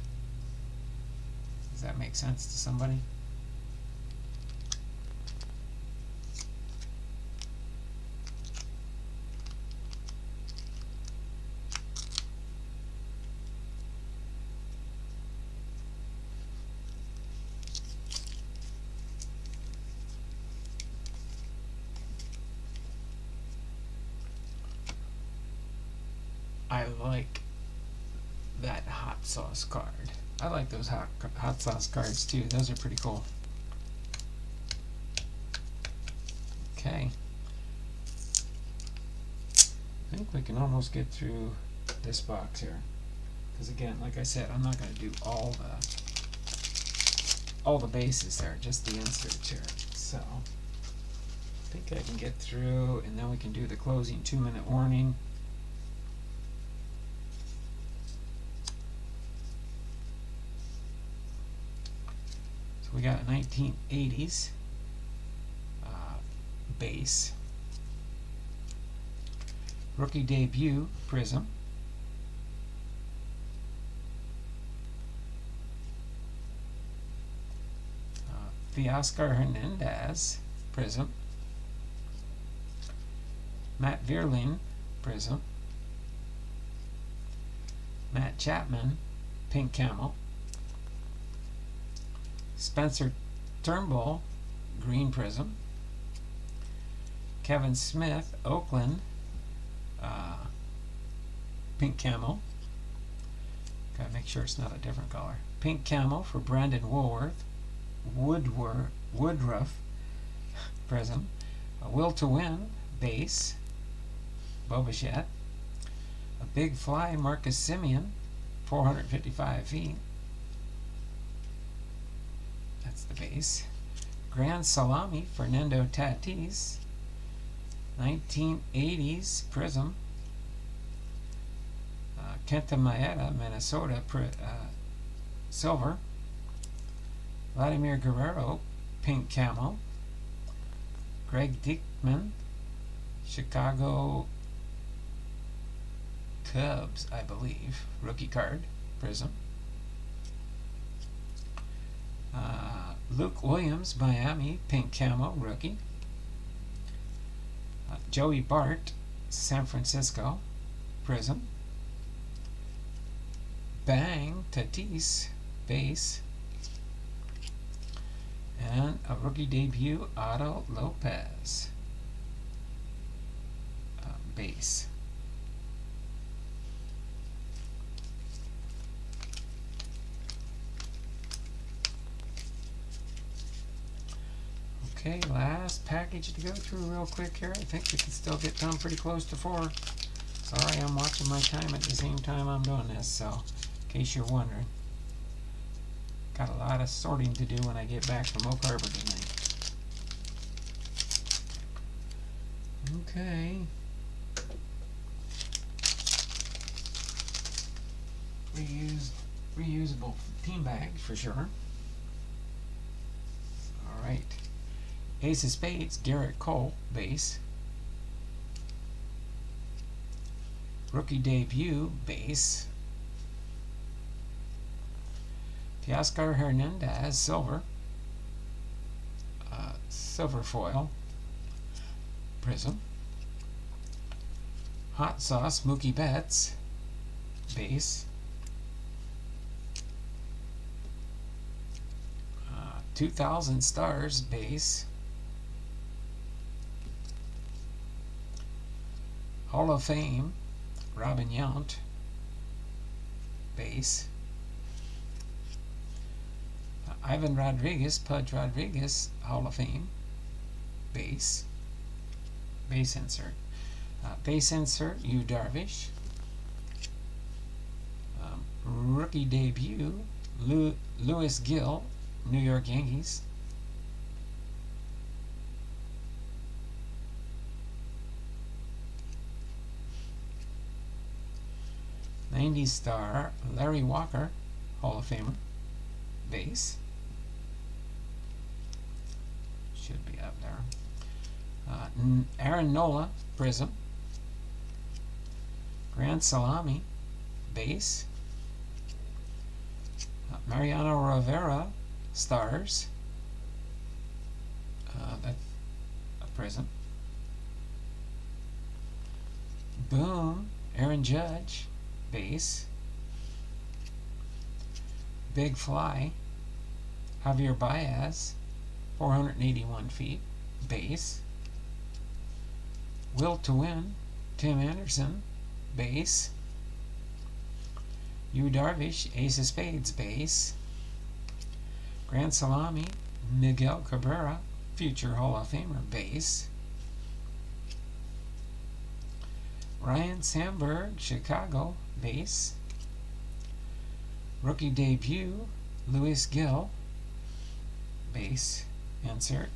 Does that make sense to somebody? I like that hot sauce card. I like those hot sauce cards too. Those are pretty cool. Okay. I think we can almost get through this box here. Because again, like I said, I'm not going to do all the bases there, just the inserts here. So I think I can get through, and then we can do the closing 2-minute warning. So we got a 1980s base. Rookie debut prism. Teoscar Hernandez prism. Matt Vierling prism. Matt Chapman pink camel. Spencer Turnbull green prism. Kevin Smith Oakland pink camo. Gotta make sure it's not a different color. Pink camo for Brandon Woodruff prism. A Will to Win base. Bobichette. A Big Fly Marcus Semien 455 feet. That's the base. Grand Salami Fernando Tatis 1980s prism. Kenta Maeda Minnesota silver. Vladimir Guerrero pink camo. Greg Dykman Chicago Cubs, I believe. Rookie card, Prism. Luke Williams, Miami, pink camo, rookie. Joey Bart, San Francisco, Prism. Bang, Tatis, base. And a rookie debut, Otto Lopez, base. Okay, last package to go through real quick here. I think we can still get done pretty close to 4. Sorry, I'm watching my time at the same time I'm doing this, so in case you're wondering. Got a lot of sorting to do when I get back from Oak Harbor tonight. Okay. Reusable team bag for sure. Alright. Ace of Spades, Garrett Cole, base. Rookie debut, base. Teoscar Hernandez, silver. Silver foil, Prism. Hot Sauce, Mookie Betts, base. 2000 Stars, base. Hall of Fame, Robin Yount, base. Ivan Rodriguez, Pudge Rodriguez, Hall of Fame, base. Base insert. Base insert, Yu Darvish. Rookie debut, Louis Gill, New York Yankees. '90s star, Larry Walker, Hall of Famer, base. Should be up there. Aaron Nola, Prism. Grand Salami, base. Mariano Rivera, Stars. That's a Prism. Boom, Aaron Judge, base. Big Fly, Javier Baez, 481 feet, base. Will to Win, Tim Anderson, base. Yu Darvish, Ace of Spades, base. Grand Salami, Miguel Cabrera, future Hall of Famer, base. Ryan Sandberg, Chicago, base. Rookie debut, Louis Gill, base insert.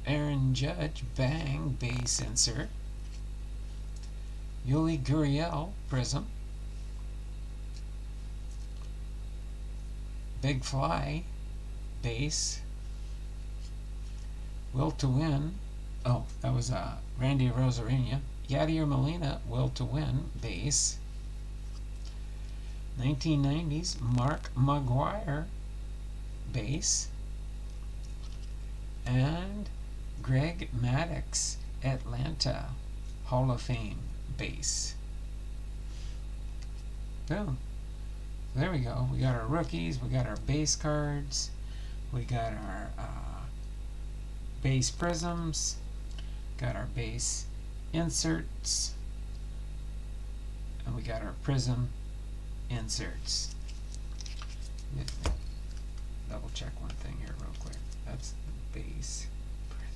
Aaron Judge, Bang, base insert. Yuli Gurriel, Prism. Big Fly, base. Will to Win, oh, that was Randy Rosarina. Yadier Molina, Will to Win, base. 1990s, Mark McGwire, base. And Greg Maddux, Atlanta, Hall of Fame, base. Boom. There we go. We got our rookies, we got our base cards, we got our base prisms, got our base inserts, and we got our prism inserts. Double check one thing here real quick. That's the base prism.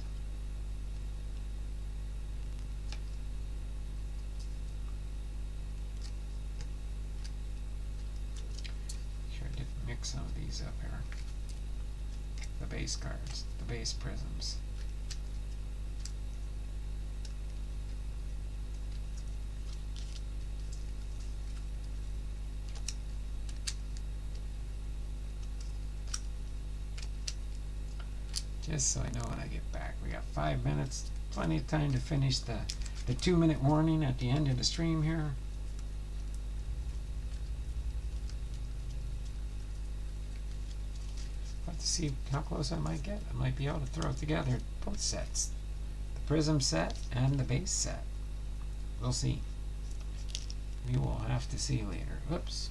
Sure I didn't mix some of these up here. The base cards, the base prisms. Just so I know when I get back. We got 5 minutes, plenty of time to finish the the 2-minute warning at the end of the stream here. Let's see how close I might get. I might be able to throw together both sets, the prism set and the base set. We'll see. We will have to see later. Whoops.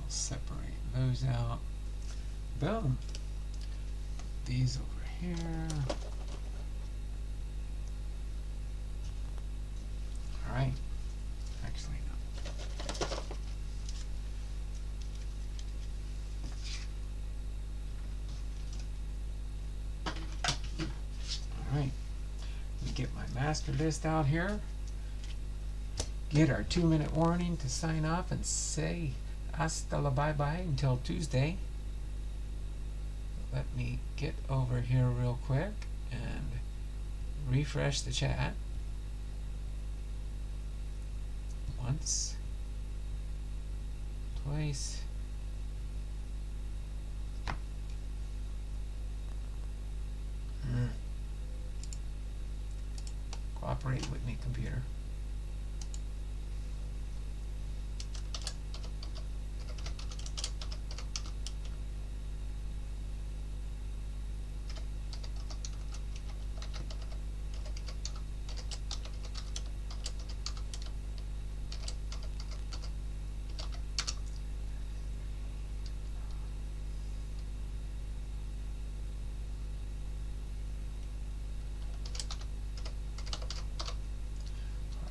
I'll separate those out. Boom. These over here. All right. Actually, no. All right. Let me get my master list out here. Get our 2-minute warning to sign off and say hasta la bye-bye until Tuesday. Let me get over here real quick and refresh the chat. Once, twice, cooperate with me, computer.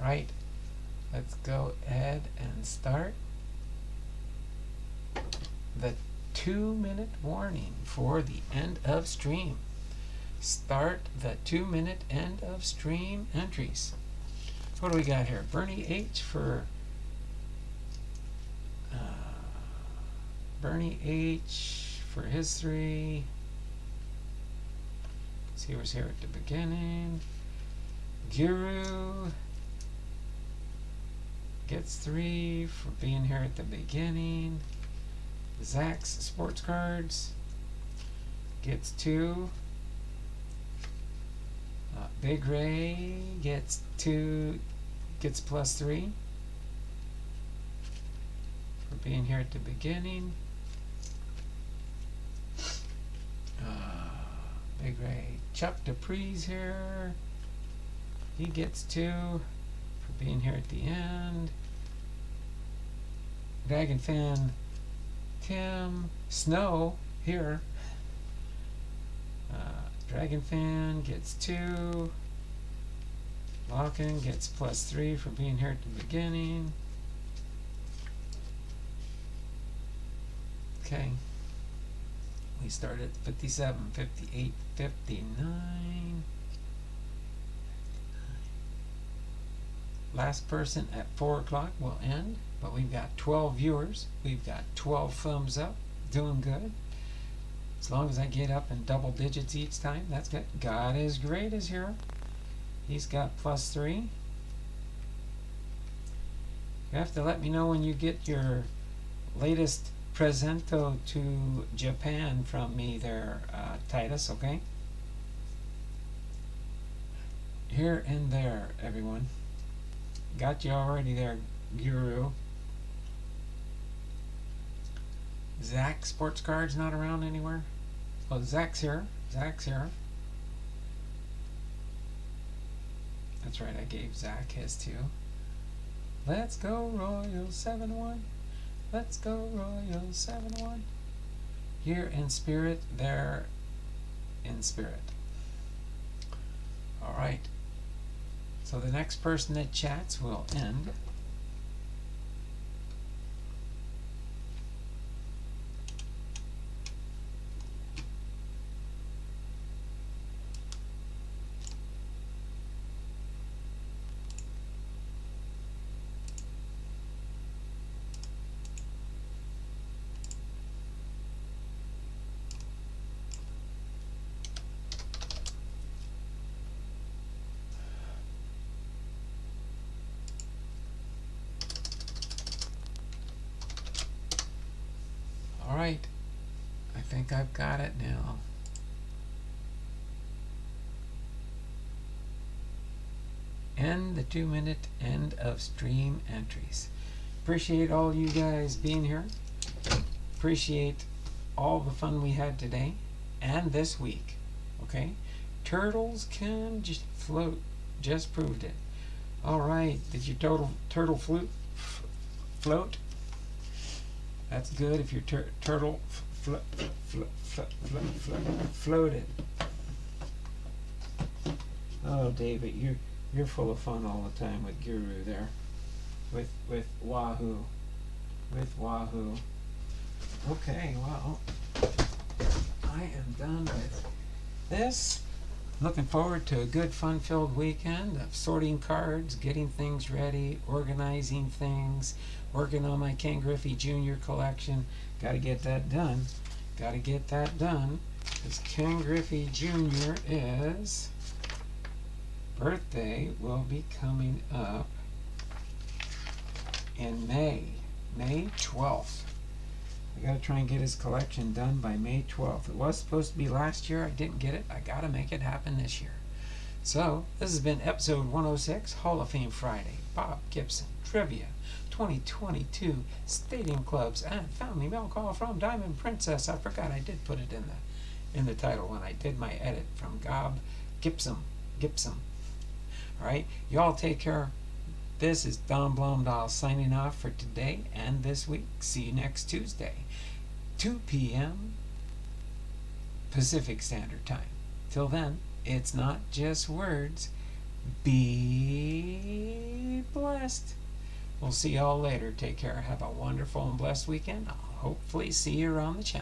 Right, let's go ahead and start the 2-minute warning for the end of stream. Start the 2-minute end of stream entries. What do we got here? Bernie H for Bernie H for his 3. He was here at the beginning. Guru gets 3 for being here at the beginning. Zach's sports cards gets 2. Big Ray gets 2, gets +3 for being here at the beginning. Big Ray. Chuck Dupree's here. He gets 2 for being here at the end. Dragon Fan Tim Snow here. Dragon Fan gets 2. Lockin gets +3 for being here at the beginning. Okay. We start at 57, 58, 59. Last person at 4 o'clock will end, but we've got 12 viewers. We've got 12 thumbs up. Doing good. As long as I get up in double digits each time, that's good. God is Great is here. He's got +3. You have to let me know when you get your latest presento to Japan from me there, Titus, okay? Here and there, everyone. Got you already there, Guru. Zach Sports Cards not around anywhere? Oh, Zach's here. Zach's here. That's right, I gave Zach his too. Let's go Royal 7-1. Let's go Royal 7-1. Here in spirit, there in spirit. Alright. So the next person that chats will end. Alright, I think I've got it now. And the 2-minute end of stream entries. Appreciate all you guys being here. Appreciate all the fun we had today and this week. Okay? Turtles can just float. Just proved it. Alright, did your turtle float? That's good if your turtle floated. Oh, David, you're full of fun all the time with Guru there. With Wahoo. With Wahoo. Okay, well, I am done with this. Looking forward to a good fun-filled weekend of sorting cards, getting things ready, organizing things, working on my Ken Griffey Jr. collection. Got to get that done. Got to get that done. Because Ken Griffey Jr. is... birthday will be coming up in May 12th. I gotta try and get his collection done by May 12th. It was supposed to be last year. I didn't get it. I gotta make it happen this year. So, this has been episode 106, Hall of Fame Friday. Bob Gibson, Trivia, 2022, Stadium Clubs, and Family Mail Call from Diamond Princess. I forgot I did put it in the title when I did my edit from GIBSON. Alright, y'all take care. This is Don Blomdahl signing off for today and this week. See you next Tuesday, 2 p.m. Pacific Standard Time. Till then, it's not just words. Be blessed. We'll see y'all later. Take care. Have a wonderful and blessed weekend. I'll hopefully see you around the channel.